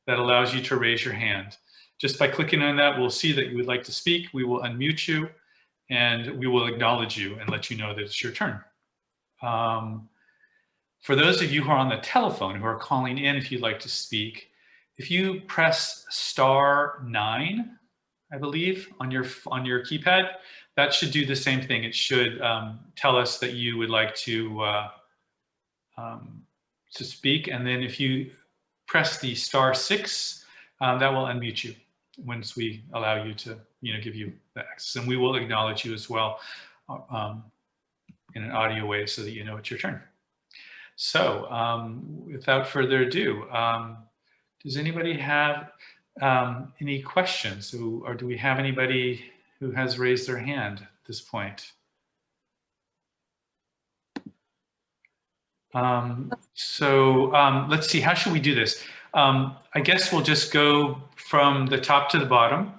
that allows you to raise your hand. Just by clicking on that, we'll see that you would like to speak. We will unmute you, and we will acknowledge you and let you know that it's your turn. For those of you who are on the telephone, who are calling in, if you'd like to speak, if you press *9, I believe, on your keypad, that should do the same thing. It should tell us that you would like to speak, and then if you press the *6, that will unmute you once we allow you to, give you the access, and we will acknowledge you as well in an audio way so that you know it's your turn. So without further ado, does anybody have any questions? Or do we have anybody who has raised their hand at this point? Let's see, how should we do this? I guess we'll just go from the top to the bottom.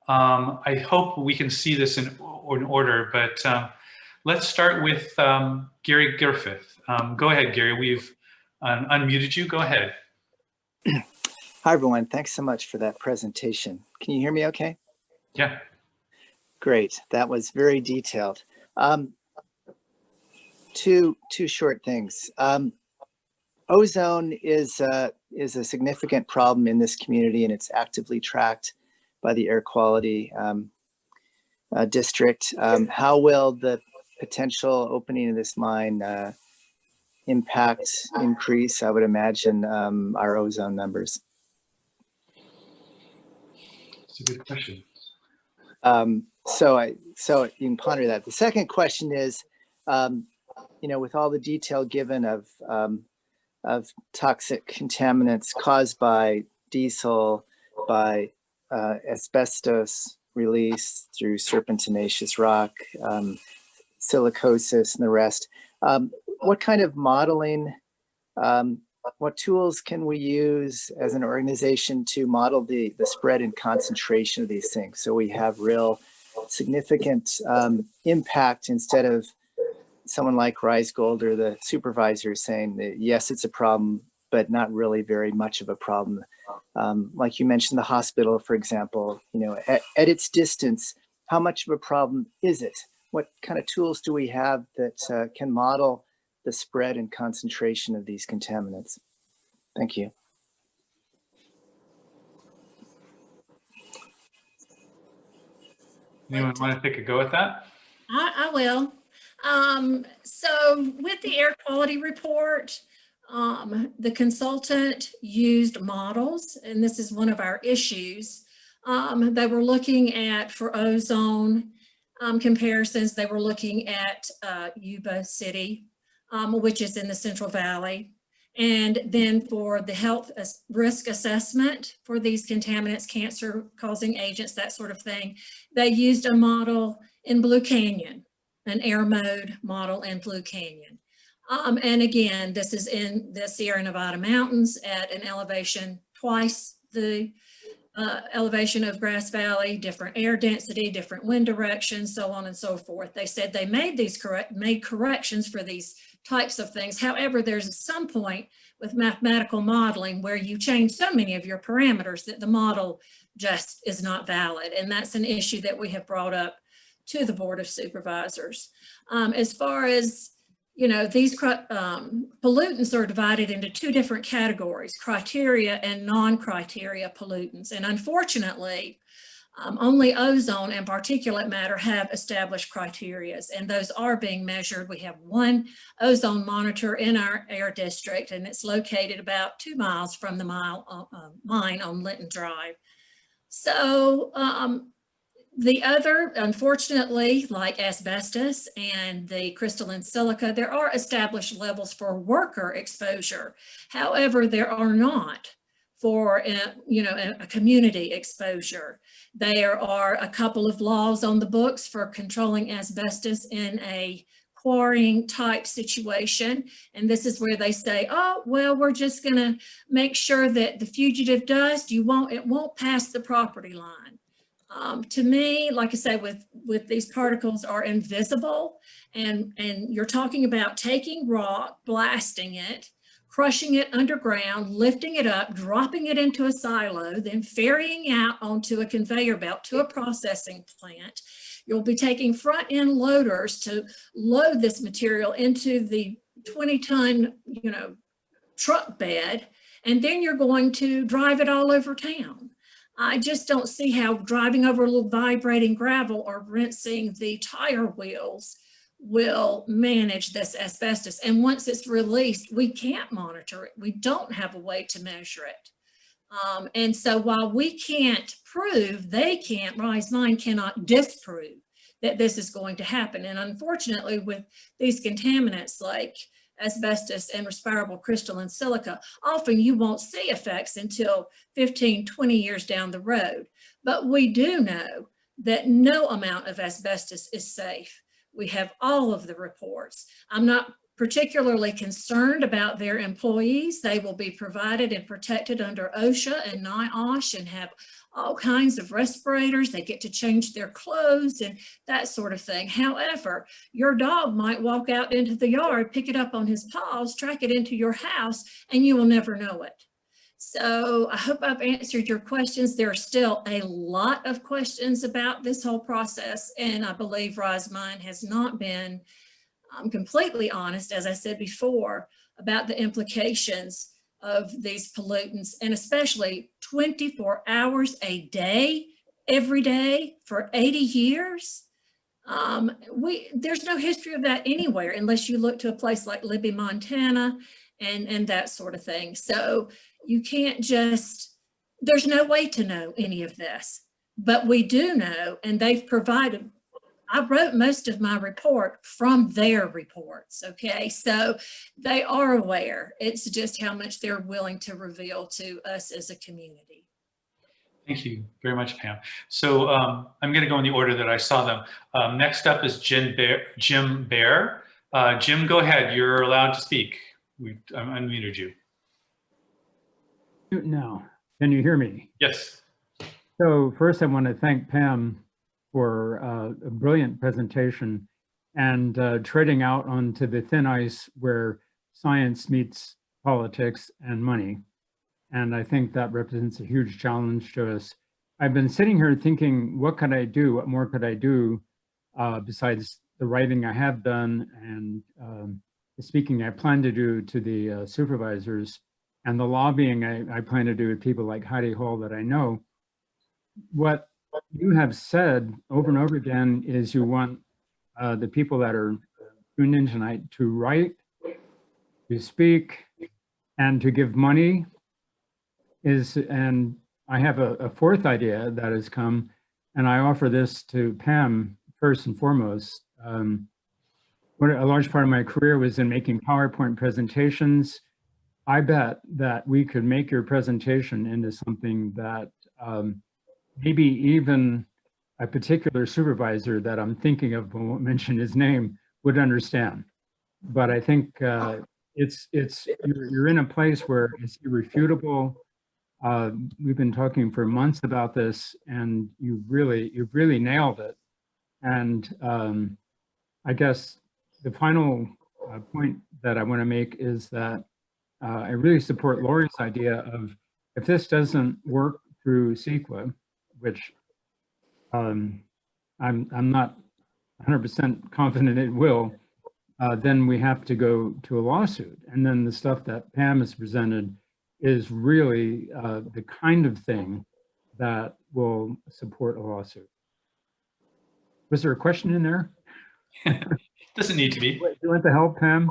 I hope we can see this in order, but let's start with Gary Griffith. Go ahead, Gary. We've unmuted you. Go ahead. Hi, everyone. Thanks so much for that presentation. Can you hear me okay? Yeah. Great. That was very detailed. Two short things. Ozone is a significant problem in this community, and it's actively tracked by the air quality district. How will the potential opening of this mine increase, I would imagine, our ozone numbers? It's a good question. So you can ponder that. The second question is, with all the detail given of toxic contaminants caused by diesel, by asbestos release through serpentinaceous rock, silicosis, and the rest, what kind of modeling, what tools can we use as an organization to model the spread and concentration of these things so we have real significant impact, instead of someone like Ricegold or the supervisor saying that, yes, it's a problem, but not really very much of a problem. Like you mentioned, the hospital, for example, at its distance, how much of a problem is it? What kind of tools do we have that can model the spread and concentration of these contaminants? Thank you. Anyone want to take a go at that? I will. So with the air quality report, the consultant used models, and this is one of our issues. They were looking at, for ozone comparisons, they were looking at Yuba City, which is in the Central Valley. And then for the health risk assessment for these contaminants, cancer causing agents, that sort of thing, they used a model in Blue Canyon, an air mode model in Blue Canyon. And again, this is in the Sierra Nevada mountains at an elevation twice the elevation of Grass Valley, different air density, different wind direction, so on and so forth. They said they made these corrections for these types of things. However, there's some point with mathematical modeling where you change so many of your parameters that the model just is not valid. And that's an issue that we have brought up to the Board of Supervisors. As far as, these pollutants are divided into two different categories, criteria and non-criteria pollutants. And unfortunately, only ozone and particulate matter have established criteria, and those are being measured. We have one ozone monitor in our air district, and it's located about 2 miles from the mine on Linton Drive. So the other, unfortunately, like asbestos and the crystalline silica, there are established levels for worker exposure. However, there are not for a community exposure. There are a couple of laws on the books for controlling asbestos in a quarrying type situation. And this is where they say, oh, well, we're just gonna make sure that the fugitive dust, it won't pass the property line. To me, like I say, with these particles are invisible, and you're talking about taking rock, blasting it, crushing it underground, lifting it up, dropping it into a silo, then ferrying out onto a conveyor belt to a processing plant, You'll be taking front end loaders to load this material into the 20-ton, truck bed, and then you're going to drive it all over town. I just don't see how driving over a little vibrating gravel or rinsing the tire wheels will manage this asbestos. And once it's released, we can't monitor it. We don't have a way to measure it. And so while we can't prove, Rise Mine cannot disprove that this is going to happen. And unfortunately, with these contaminants like asbestos and respirable crystalline silica, often you won't see effects until 15, 20 years down the road. But we do know that no amount of asbestos is safe. We have all of the reports. I'm not particularly concerned about their employees. They will be provided and protected under OSHA and NIOSH and have all kinds of respirators. They get to change their clothes and that sort of thing. However, your dog might walk out into the yard, pick it up on his paws, track it into your house, and you will never know it. So I hope I've answered your questions. There are still a lot of questions about this whole process, and I believe Rise Mine has not been completely honest, as I said before, about the implications of these pollutants, and especially 24 hours a day, every day for 80 years. There's no history of that anywhere unless you look to a place like Libby, Montana, and that sort of thing. So you can't there's no way to know any of this, but we do know, and they've provided. I wrote most of my report from their reports, okay? So they are aware. It's just how much they're willing to reveal to us as a community. Thank you very much, Pam. So I'm going to go in the order that I saw them. Next up is Jim Bear. Jim, go ahead. You're allowed to speak. I unmuted you. Now, can you hear me? Yes. So first I want to thank Pam for a brilliant presentation and treading out onto the thin ice where science meets politics and money. And I think that represents a huge challenge to us. I've been sitting here thinking, what could I do? What more could I do besides the writing I have done and the speaking I plan to do to the supervisors and the lobbying I plan to do with people like Heidi Hall that I know. What you have said over and over again is you want the people that are tuned in tonight to write, to speak, and to give money. And I have a fourth idea that has come, and I offer this to Pam first and foremost. A large part of my career was in making PowerPoint presentations. I bet that we could make your presentation into something that maybe even a particular supervisor that I'm thinking of, but won't mention his name, would understand. But I think you're in a place where it's irrefutable. We've been talking for months about this, and you've really nailed it. And I guess the final point that I want to make is that I really support Lori's idea of, if this doesn't work through CEQA, which I'm not 100% confident it will, then we have to go to a lawsuit. And then the stuff that Pam has presented is really the kind of thing that will support a lawsuit. Was there a question in there? Doesn't need to be. Do you want the help, Pam?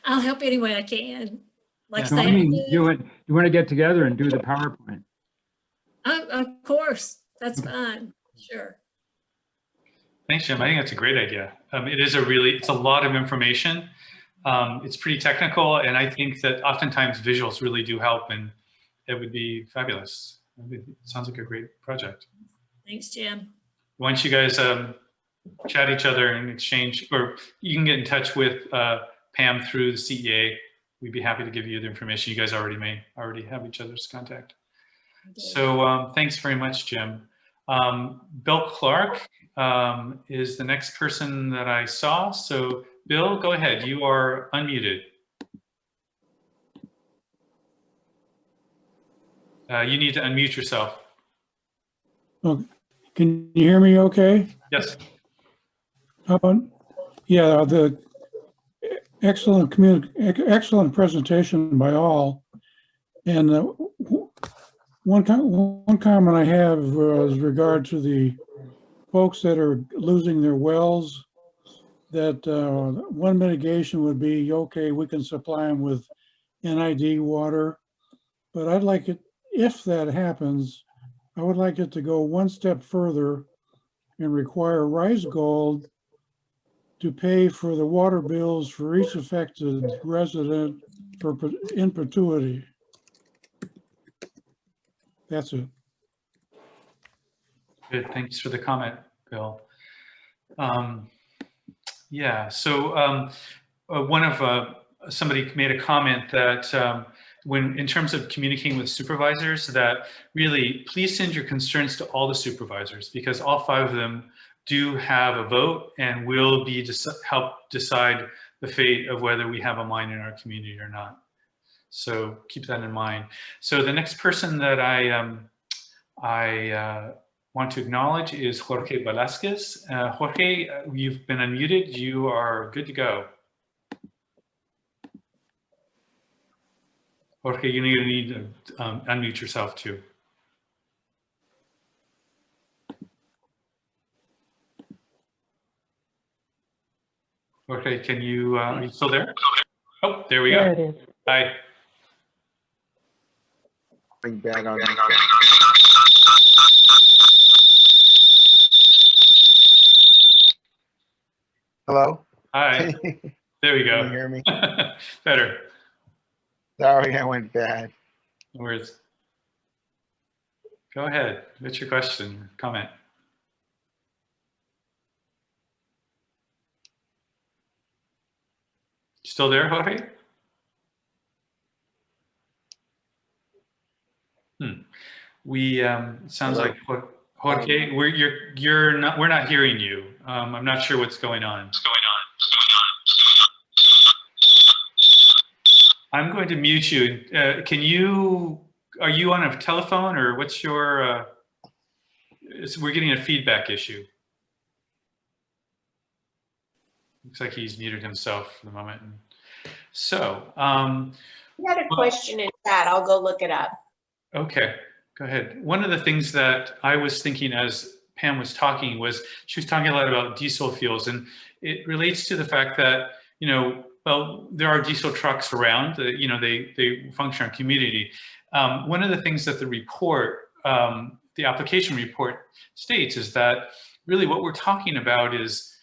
I'll help any way I can. Like No, I I mean, said, you want to get together and do the PowerPoint. of course, that's fine, sure. Thanks, Jim. I think that's a great idea. It's a lot of information. It's pretty technical, and I think that oftentimes visuals really do help, and it would be fabulous. It sounds like a great project. Thanks, Jim. Why don't you guys chat each other and exchange, or you can get in touch with Pam through the CEA. We'd be happy to give you the information. You guys may already have each other's contact. So thanks very much, Jim. Bill Clark is the next person that I saw. So Bill, go ahead. You are unmuted. You need to unmute yourself. Oh, can you hear me okay? Yes. Yeah, the excellent presentation by all. And one comment I have is regard to the folks that are losing their wells, that one mitigation would be, okay, we can supply them with NID water, but I'd like it, if that happens, I would like it to go one step further and require Rise Gold to pay for the water bills for each affected resident in perpetuity. That's it. Good, thanks for the comment, Bill. Yeah, so somebody made a comment that when, in terms of communicating with supervisors, that really please send your concerns to all the supervisors, because all 5 of them do have a vote and will be help decide the fate of whether we have a mine in our community or not. So keep that in mind. So the next person that I want to acknowledge is Jorge Velasquez. Jorge, you've been unmuted. You are good to go. Jorge, you're going to need to unmute yourself too. Jorge, can you, are you still there? Oh, there we go. There it is. Hi. Bad on Hello? Hi. There we go. Can you hear me? Better. Sorry, I went bad. No worries. Go ahead. What's your question, comment? Still there, Jorge? We sounds like Jorge, we're not hearing you. I'm not sure what's going on. I'm going to mute you. Are you on a telephone, or what's your, we're getting a feedback issue. Looks like he's muted himself for the moment. So, We had a question in chat. I'll go look it up. Okay, go ahead. One of the things that I was thinking as Pam was talking was, she was talking a lot about diesel fuels, and it relates to the fact that, well, there are diesel trucks around, they function in our community. One of the things that the report, the application report states is that really what we're talking about is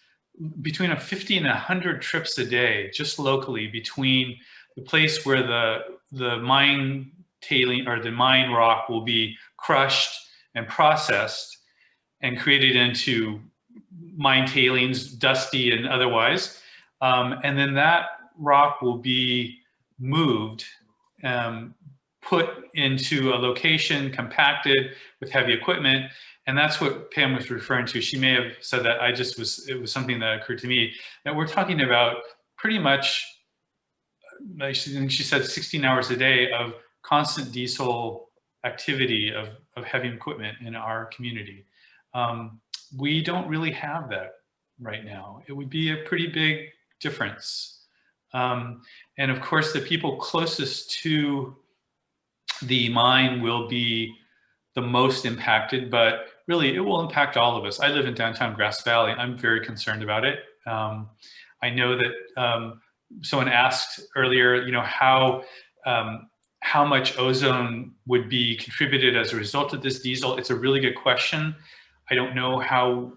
between 50 and 100 trips a day, just locally, between the place where the mine tailing or the mine rock will be crushed and processed and created into mine tailings, dusty and otherwise. And then that rock will be moved, put into a location, compacted with heavy equipment. And that's what Pam was referring to. She may have said that, it was something that occurred to me, that we're talking about pretty much, like she said, 16 hours a day of constant diesel activity of heavy equipment in our community. We don't really have that right now. It would be a pretty big difference. And of course, the people closest to the mine will be the most impacted, but really it will impact all of us. I live in downtown Grass Valley. I'm very concerned about it. I know that someone asked earlier, how much ozone would be contributed as a result of this diesel. It's a really good question. I don't know how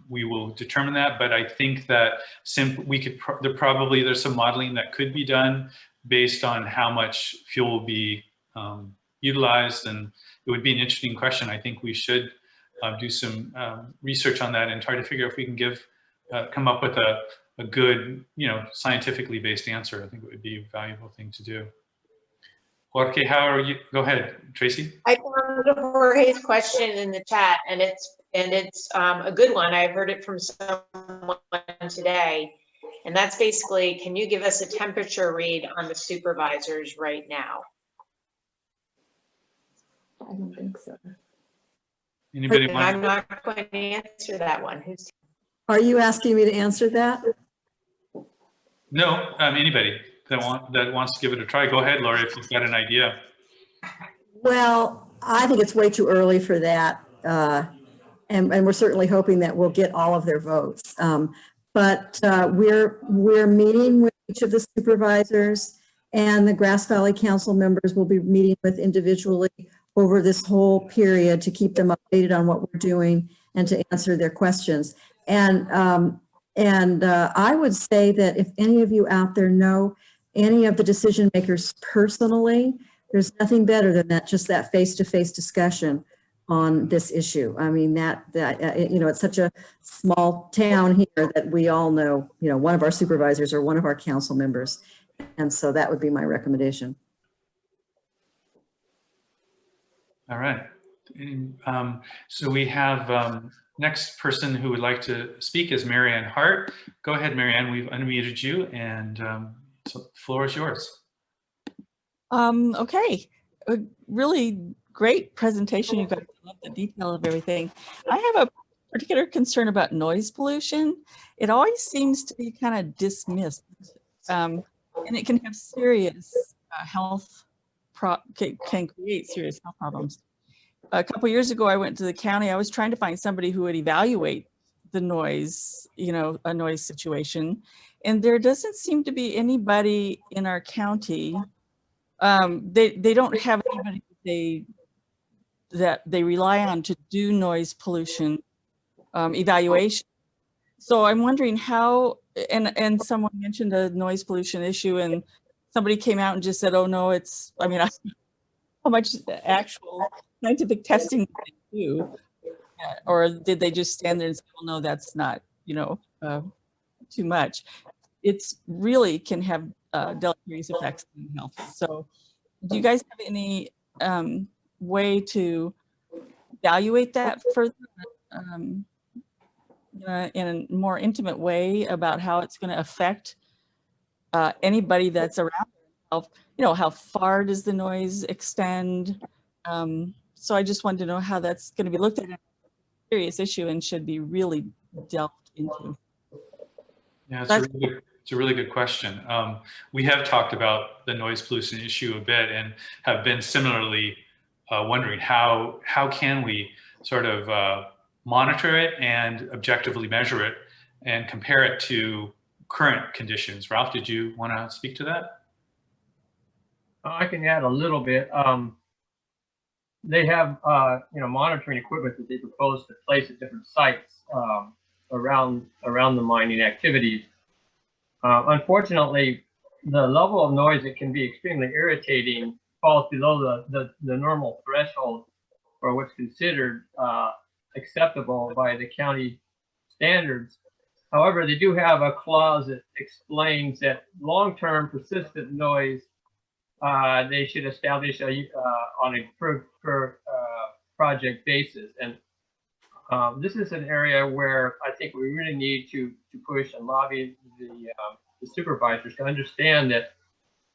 we will determine that, but I think that there's some modeling that could be done based on how much fuel will be utilized, and it would be an interesting question. I think we should do some research on that and try to figure out if we can come up with a good, scientifically based answer. I think it would be a valuable thing to do. Jorge, how are you? Go ahead, Tracy. I found Jorge's question in the chat, and it's a good one. I heard it from someone today, and that's basically, can you give us a temperature read on the supervisors right now? I don't think so. Anybody And want? I'm not going to answer that one. Who's Are you asking me to answer that? No, anybody that wants to give it a try. Go ahead, Lori, if you've got an idea. Well, I think it's way too early for that. And we're certainly hoping that we'll get all of their votes. But we're meeting with each of the supervisors, and the Grass Valley Council members will be meeting with individually over this whole period to keep them updated on what we're doing and to answer their questions. And I would say that if any of you out there know any of the decision makers personally, there's nothing better than that, just that face-to-face discussion on this issue. I mean, it's such a small town here that we all know, one of our supervisors or one of our council members. And so that would be my recommendation. All right. So we have next person who would like to speak is Marianne Hart. Go ahead, Marianne. We've unmuted you, and so the floor is yours. Okay, a really great presentation. You guys, I love the detail of everything. I have a particular concern about noise pollution. It always seems to be kind of dismissed, and it can have serious can create serious health problems. A couple years ago, I went to the county. I was trying to find somebody who would evaluate the noise, a noise situation, and there doesn't seem to be anybody in our county. They don't have anybody that they rely on to do noise pollution evaluation. So I'm wondering how, and someone mentioned a noise pollution issue, and somebody came out and just said, oh no, how much actual scientific testing did they do? Or did they just stand there and say, well, no, that's not, too much. It's really can have deleterious effects on health. So do you guys have any way to evaluate that further in a more intimate way about how it's going to affect anybody that's around? How far does the noise extend? So I just wanted to know how that's going to be looked at as a serious issue and should be really delved into. Yeah, it's a really good question. We have talked about the noise pollution issue a bit and have been similarly wondering how can we sort of monitor it and objectively measure it and compare it to current conditions. Ralph, did you want to speak to that? I can add a little bit. They have monitoring equipment that they propose to place at different sites around the mining activities. Unfortunately, the level of noise that can be extremely irritating falls below the normal threshold for what's considered acceptable by the county standards. However, they do have a clause that explains that long-term persistent noise they should establish on a per project basis. And this is an area where I think we really need to push and lobby the supervisors to understand that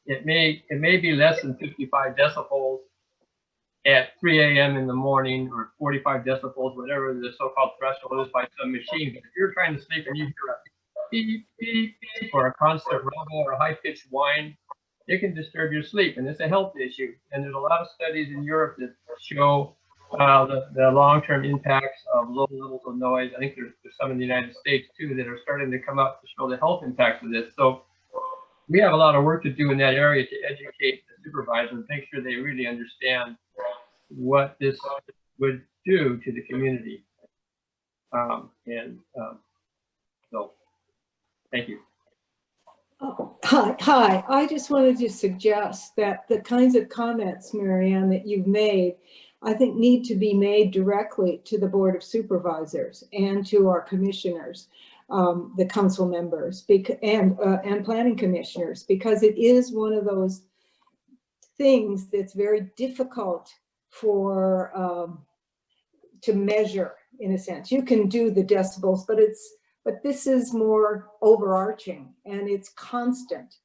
it may be less than 55 decibels at 3 a.m. in the morning, or 45 decibels, whatever the so-called threshold is by some machine. But if you're trying to sleep and you hear a beep, beep, beep, or a constant rumble or a high-pitched whine, it can disturb your sleep, and it's a health issue. And there's a lot of studies in Europe that show the long-term impacts of low levels of noise. I think there's some in the United States too that are starting to come up to show the health impacts of this. So we have a lot of work to do in that area to educate the supervisor and make sure they really understand what this would do to the community. So thank you. Hi. I just wanted to suggest that the kinds of comments, Marianne, that you've made, I think need to be made directly to the Board of Supervisors and to our commissioners, the council members, and planning commissioners, because it is one of those things that's very difficult for to measure, in a sense. You can do the decibels, but this is more overarching and it's constant.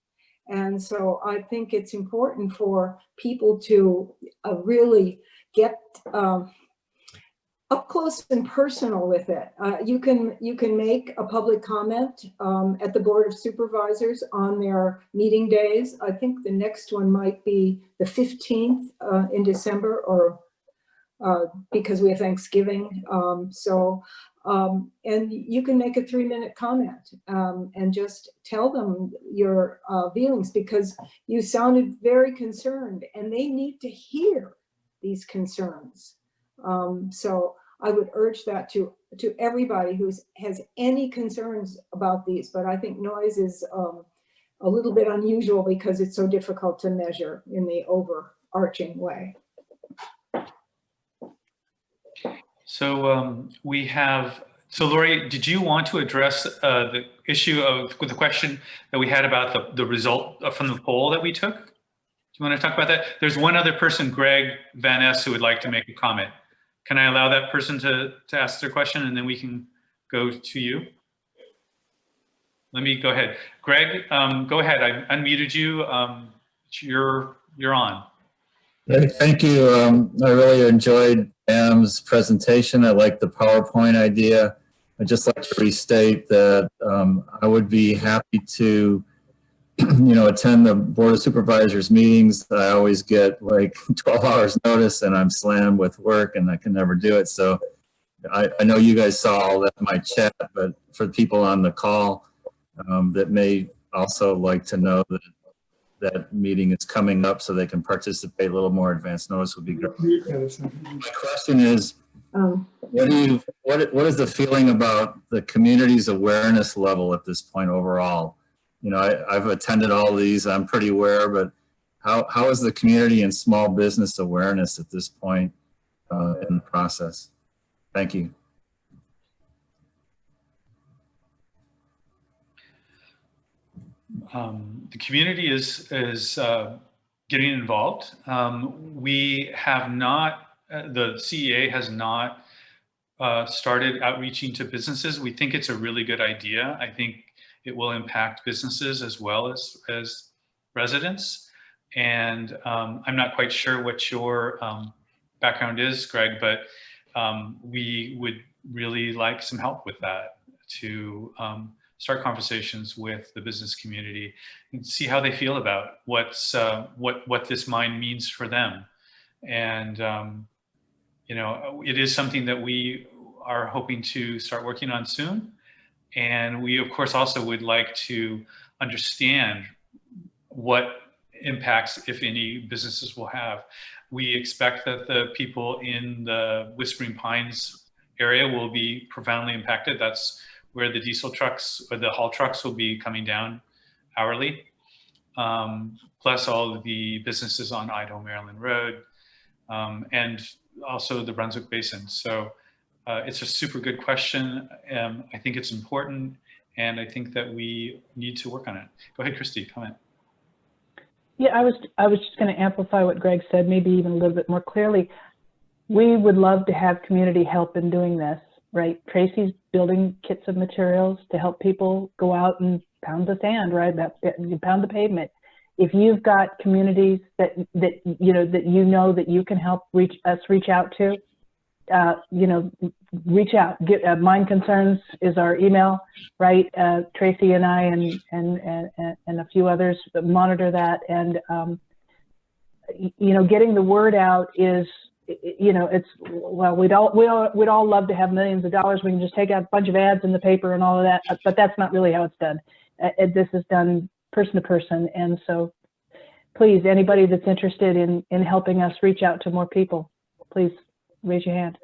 And so I think it's important for people to really get a up close and personal with it. You can make a public comment at the Board of Supervisors on their meeting days. I think the next one might be the 15th in December, or because we have Thanksgiving. And you can make a 3-minute comment and just tell them your feelings, because you sounded very concerned and they need to hear these concerns. So I would urge that to everybody who has any concerns about these, but I think noise is a little bit unusual because it's so difficult to measure in the overarching way. So so Lori, did you want to address the issue of the question that we had about the result from the poll that we took? Do you want to talk about that? There's one other person, Greg Van Ness, who would like to make a comment. Can I allow that person to ask their question, and then we can go to you? Let me go ahead. Greg, go ahead. I unmuted you. You're on. Thank you. I really enjoyed Pam's presentation. I like the PowerPoint idea. I'd just like to restate that I would be happy to, attend the Board of Supervisors meetings. I always get like 12 hours notice and I'm slammed with work and I can never do it. So I know you guys saw all that in my chat, but for people on the call that may also like to know that meeting is coming up so they can participate, a little more advanced notice would be great. My question is, what is the feeling about the community's awareness level at this point overall? I've attended all these, I'm pretty aware, but how is the community and small business awareness at this point in the process? Thank you. The community is getting involved. We have not, the CEA has not started outreaching to businesses. We think it's a really good idea. I think it will impact businesses as well as residents. And I'm not quite sure what your background is, Greg, but we would really like some help with that to start conversations with the business community and see how they feel about what this mine means for them. And it is something that we are hoping to start working on soon. And we, of course, also would like to understand what impacts, if any, businesses will have. We expect that the people in the Whispering Pines area will be profoundly impacted. That's where the diesel trucks or the haul trucks will be coming down hourly, plus all of the businesses on Idaho-Maryland Road, and also the Brunswick Basin. So it's a super good question. I think it's important, and I think that we need to work on it. Go ahead, Christy, comment. Yeah, I was just going to amplify what Greg said, maybe even a little bit more clearly. We would love to have community help in doing this, right? Tracy's building kits of materials to help people go out and pound the sand, right? Pound the pavement. If you've got communities that you can help reach out to, reach out. Mine Concerns is our email, right? Tracy and I and a few others monitor that, and getting the word out is, well, we'd all love to have millions of dollars. We can just take out a bunch of ads in the paper and all of that, but that's not really how it's done. This is done person to person, and so please, anybody that's interested in helping us reach out to more people, please raise your hand.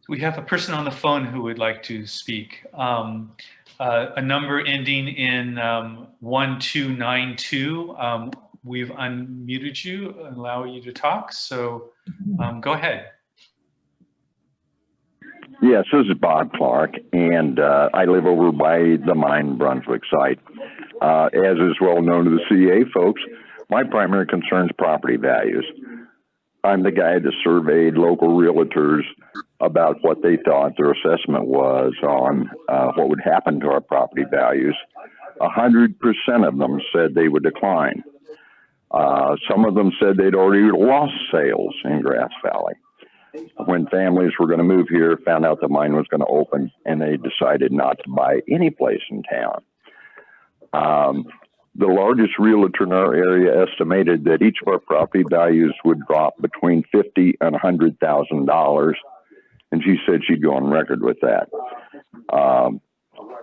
We have a person on the phone who would like to speak. A number ending in 1292. We've unmuted you and allow you to talk. So go ahead. Yes, this is Bob Clark, and I live over by the Mine Brunswick site. As is well known to the CEA folks, my primary concern is property values. I'm the guy that surveyed local realtors about what they thought their assessment was on what would happen to our property values. 100% of them said they would decline. Some of them said they'd already lost sales in Grass Valley. when families were going to move here, found out the mine was going to open, and they decided not to buy any place in town. The largest realtor in our area estimated that each of our property values would drop between $50,000 and $100,000, and she said she'd go on record with that.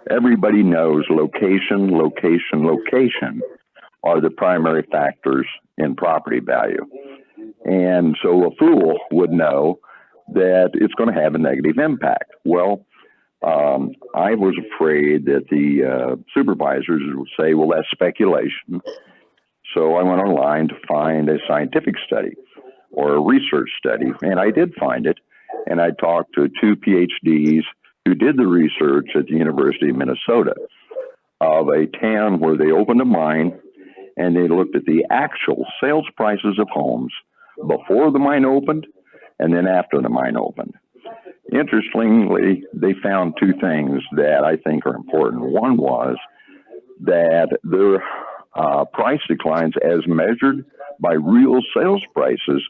Everybody knows location, location, location are the primary factors in property value. And so a fool would know that it's going to have a negative impact. Well, I was afraid that the supervisors would say, well, that's speculation. So I went online to find a scientific study or a research study, and I did find it. And I talked to 2 PhDs who did the research at the University of Minnesota of a town where they opened a mine, and they looked at the actual sales prices of homes before the mine opened and then after the mine opened. Interestingly, they found 2 things that I think are important. One was that their price declines as measured by real sales prices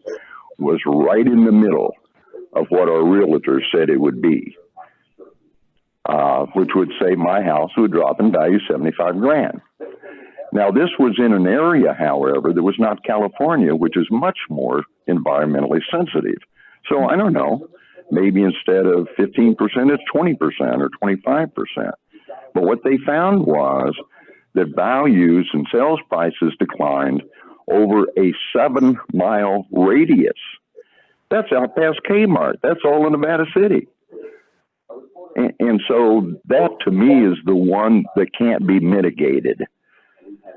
was right in the middle of what our realtors said it would be, which would say my house would drop in value 75 grand. Now, this was in an area, however, that was not California, which is much more environmentally sensitive. So I don't know, maybe instead of 15%, it's 20% or 25%. But what they found was that values and sales prices declined over a 7-mile radius. That's out past Kmart. That's all in Nevada City. And so that to me is the one that can't be mitigated.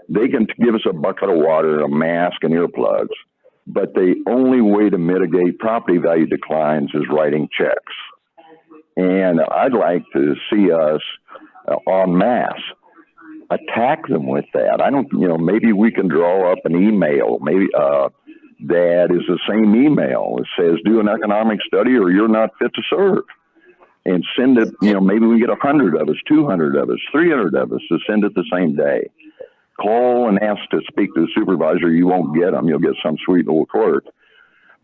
They can give us a bucket of water, a mask, and earplugs, but the only way to mitigate property value declines is writing checks. And I'd like to see us en masse attack them with that. I don't, maybe we can draw up an email, maybe that is the same email. It says, do an economic study or you're not fit to serve. And send it, maybe we get 100 of us, 200 of us, 300 of us to send it the same day. Call and ask to speak to the supervisor. You won't get them. You'll get some sweet little clerk.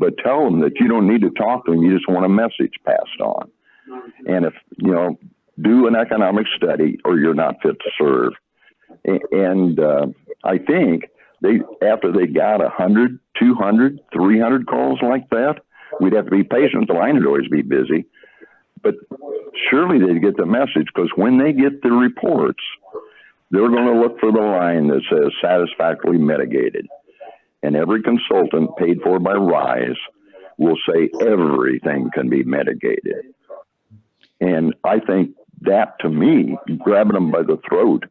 But tell them that you don't need to talk to them. You just want a message passed on. And if, do an economic study or you're not fit to serve. And I think after they got 100, 200, 300 calls like that, we'd have to be patient. The line would always be busy. But surely they'd get the message, because when they get the reports, they're going to look for the line that says satisfactorily mitigated. And every consultant paid for by RISE will say everything can be mitigated. And I think that, to me, grabbing them by the throat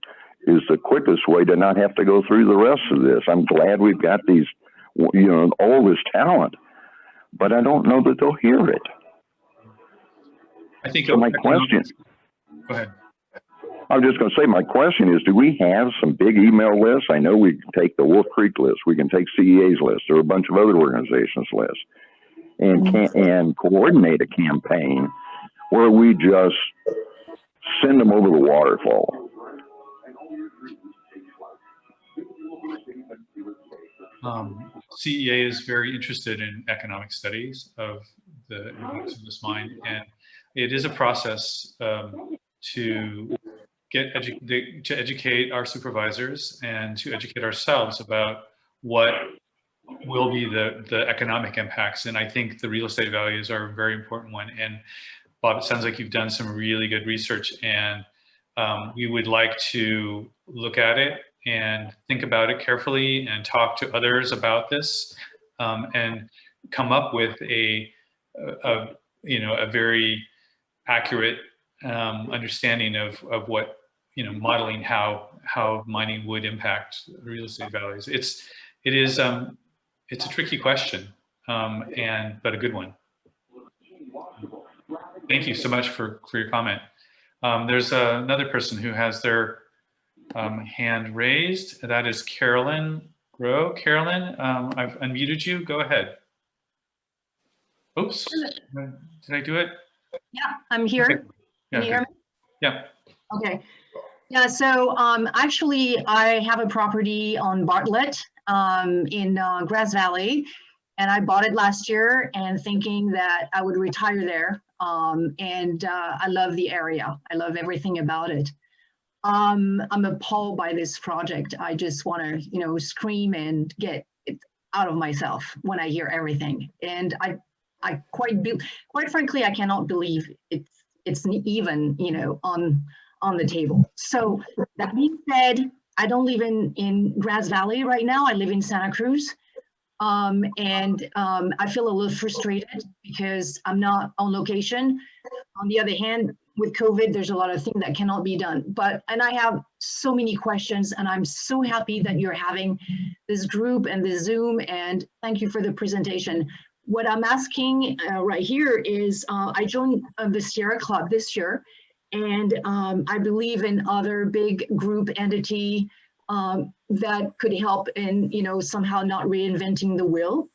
is the quickest way to not have to go through the rest of this. I'm glad we've got these, all this talent, but I don't know that they'll hear it. I think so my question. Go ahead. I was just going to say, my question is, do we have some big email lists? I know we can take the Wolf Creek list. We can take CEA's list. There are a bunch of other organizations' lists. And coordinate a campaign where we just send them over the waterfall. CEA is very interested in economic studies of the impacts of this mine, and it is a process to educate our supervisors and to educate ourselves about what will be the economic impacts. And I think the real estate values are a very important one. And Bob, it sounds like you've done some really good research, and we would like to look at it and think about it carefully and talk to others about this, and come up with a very accurate understanding of what, modeling how mining would impact real estate values. It's a tricky question, but a good one. Thank you so much for your comment. There's another person who has their hand raised. That is Carolyn Groh. Carolyn, I've unmuted you. Go ahead. Oops, did I do it? Yeah, I'm here. Okay. Can you hear me? Yeah. Okay. Yeah, so actually I have a property on Bartlett in Grass Valley, And I bought it last year and thinking that I would retire there. I love the area. I love everything about it. I'm appalled by this project. I just want to, scream and get it out of myself when I hear everything. And I quite frankly, I cannot believe it's even, on the table. So that being said, I don't live in Grass Valley right now. I live in Santa Cruz. I feel a little frustrated because I'm not on location. On the other hand, with COVID, there's a lot of things that cannot be done. And I have so many questions, and I'm so happy that you're having this group and this Zoom, and thank you for the presentation. What I'm asking right here is, I joined the Sierra Club this year, and I believe in other big group entity that could help in, somehow not reinventing the wheel.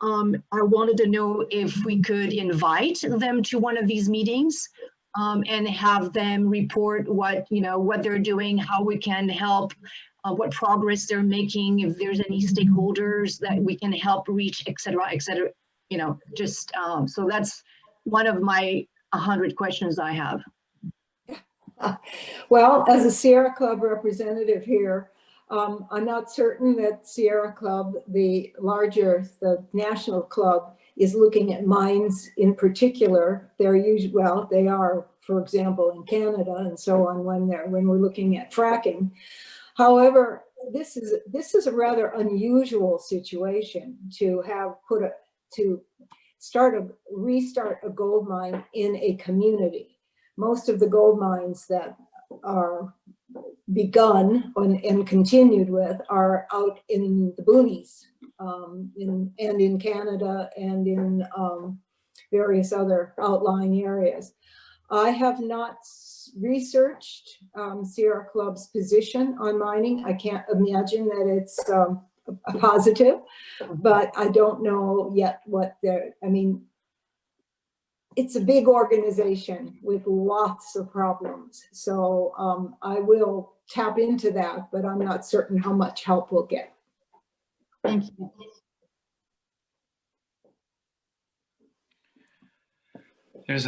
I wanted to know if we could invite them to one of these meetings and have them report what they're doing, how we can help, what progress they're making, if there's any stakeholders that we can help reach, et cetera, so that's one of my 100 questions I have. Well, as a Sierra Club representative here, I'm not certain that Sierra Club, the national club, is looking at mines in particular. They are, for example, in Canada and so on when we're looking at fracking. However, this is a rather unusual situation to restart a gold mine in a community. Most of the gold mines that are begun and continued with are out in the boonies, in Canada and in various other outlying areas. I have not researched Sierra Club's position on mining. I can't imagine that it's a positive, but I don't know yet it's a big organization with lots of problems. So I will tap into that, but I'm not certain how much help we'll get. Thank you. There's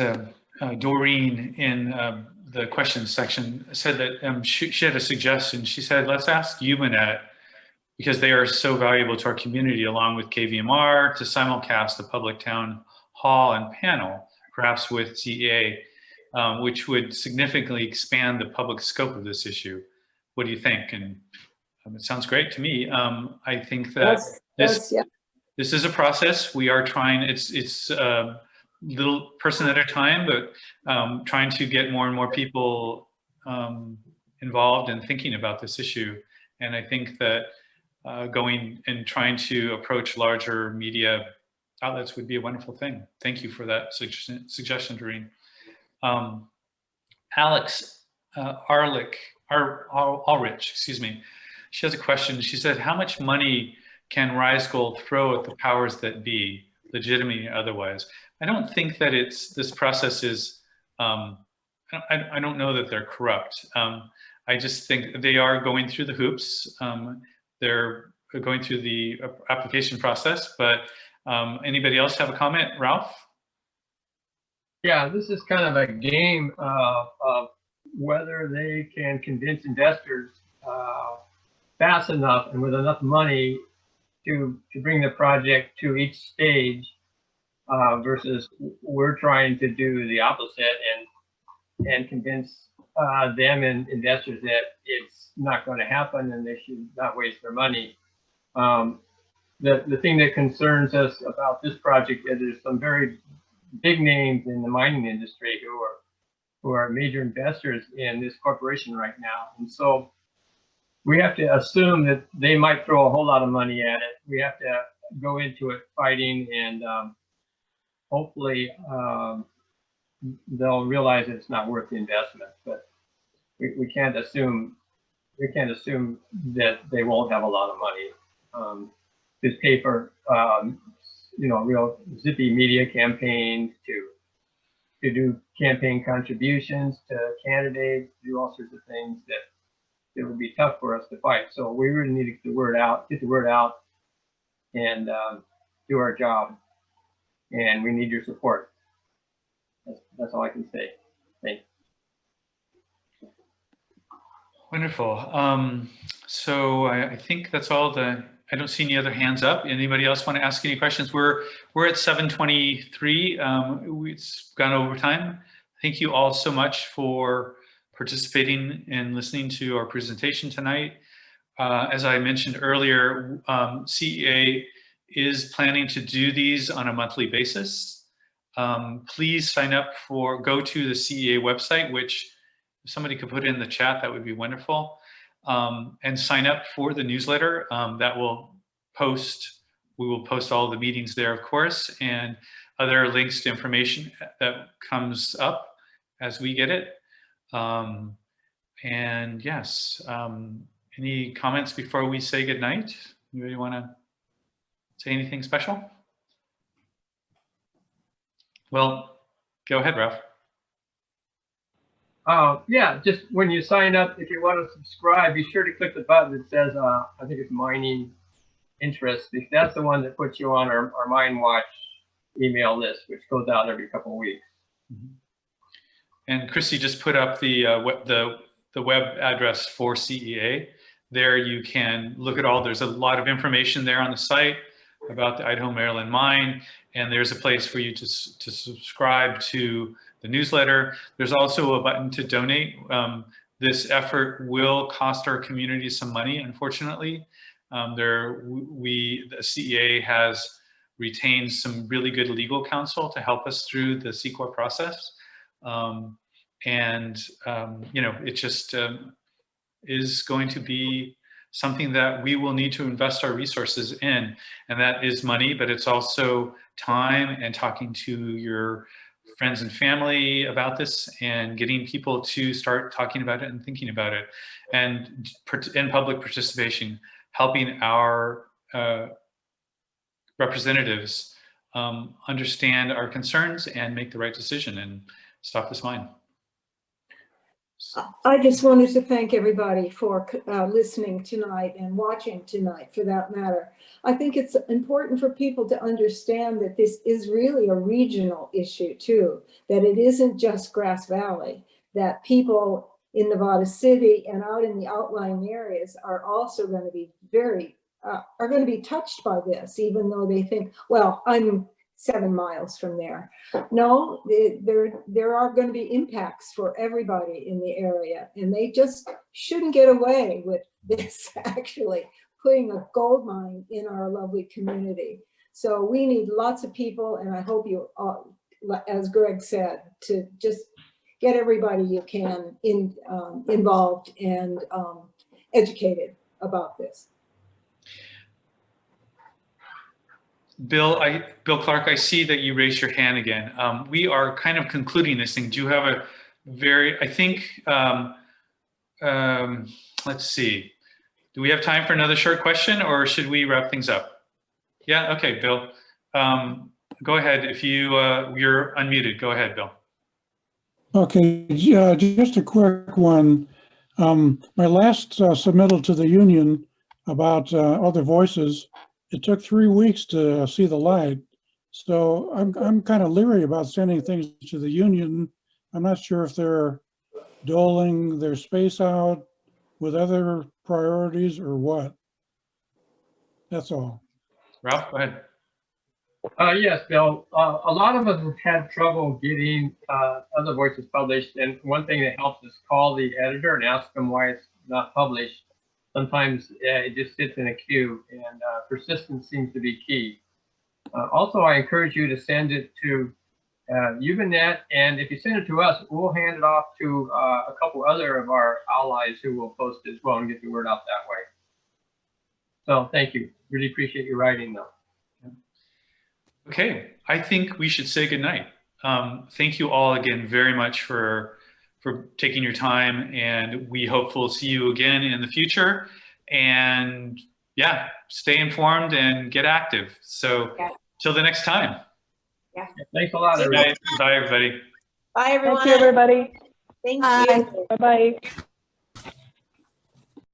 Doreen in the questions section said that she had a suggestion. She said, let's ask UManet, because they are so valuable to our community, along with KVMR, to simulcast the public town hall and panel, perhaps with CEA, which would significantly expand the public scope of this issue. What do you think? And it sounds great to me. I think that this is a process. We are trying, it's little person at a time, but trying to get more and more people involved in thinking about this issue. And I think that going and trying to approach larger media outlets would be a wonderful thing. Thank you for that suggestion, Doreen. Alex Ulrich, excuse me. She has a question. She said, how much money can Rise Gold throw at the powers that be, legitimate and otherwise? I don't think that this process is, I don't know that they're corrupt. I just think they are going through the hoops. They're going through the application process, but anybody else have a comment? Ralph? Yeah, this is kind of a game of whether they can convince investors fast enough and with enough money to bring the project to each stage versus we're trying to do the opposite and convince them and investors that it's not going to happen and they should not waste their money. The thing that concerns us about this project is there's some very big names in the mining industry who are major investors in this corporation right now. And so we have to assume that they might throw a whole lot of money at it. We have to go into it fighting, and hopefully they'll realize that it's not worth the investment. But we can't assume that they won't have a lot of money. Just pay for real zippy media campaigns, to do campaign contributions to candidates, do all sorts of things that it would be tough for us to fight. So we really need to get the word out, and do our job. And we need your support. That's all I can say. Thanks. Wonderful. So I think that's all I don't see any other hands up. Anybody else want to ask any questions? We're at 7:23. It's gone over time. Thank you all so much for participating and listening to our presentation tonight. As I mentioned earlier, CEA is planning to do these on a monthly basis. Please sign up go to the CEA website, which if somebody could put in the chat, that would be wonderful. And sign up for the newsletter that will post. We will post all the meetings there, of course, and other links to information that comes up as we get it. And yes, any comments before we say goodnight? Anybody want to say anything special? Well, go ahead, Ralph. Yeah, just when you sign up, if you want to subscribe, be sure to click the button that says, I think it's mining interest. That's the one that puts you on our Minewatch email list, which goes out every couple of weeks. Mm-hmm. And Christy just put up the web address for CEA. There you can look at there's a lot of information there on the site about the Idaho-Maryland Mine, and there's a place for you to subscribe to the newsletter. There's also a button to donate. This effort will cost our community some money, unfortunately. The CEA has retained some really good legal counsel to help us through the CEQA process. It just is going to be something that we will need to invest our resources in, and that is money, but it's also time and talking to your friends and family about this and getting people to start talking about it and thinking about it, and in public participation, helping our representatives understand our concerns and make the right decision and stop this mine. I just wanted to thank everybody for listening tonight and watching tonight, for that matter. I think it's important for people to understand that this is really a regional issue too, that it isn't just Grass Valley, that people in Nevada City and out in the outlying areas are also going to be are going to be touched by this, even though they think, well, I'm 7 miles from there. No, there are going to be impacts for everybody in the area, and they just shouldn't get away with this, actually, putting a gold mine in our lovely community. So we need lots of people, and I hope you all, as Greg said, to just get everybody you can involved and educated about this. Bill Clark, I see that you raised your hand again. We are kind of concluding this thing. Do you have a let's see. Do we have time for another short question, or should we wrap things up? Yeah, okay, Bill. Go ahead. If you're unmuted, go ahead, Bill. Okay, just a quick one. My last submittal to the union about other voices, it took 3 weeks to see the light. So I'm kind of leery about sending things to the union. I'm not sure if they're doling their space out with other priorities or what. That's all. Ralph, go ahead. Yes, Bill. A lot of us have had trouble getting other voices published, and one thing that helps is call the editor and ask them why it's not published. Sometimes it just sits in a queue, and persistence seems to be key. Also, I encourage you to send it to Uvanet, and if you send it to us, we'll hand it off to a couple other of our allies who will post it as well and get the word out that way. So thank you. Really appreciate your writing, though. Okay, I think we should say goodnight. Thank you all again very much for taking your time, and we hope we'll see you again in the future. And yeah, stay informed and get active. So till the next time. Yeah. Thanks a lot, everybody. Bye, everybody. Bye, everyone. Thank you, everybody. Thank you. Bye-bye.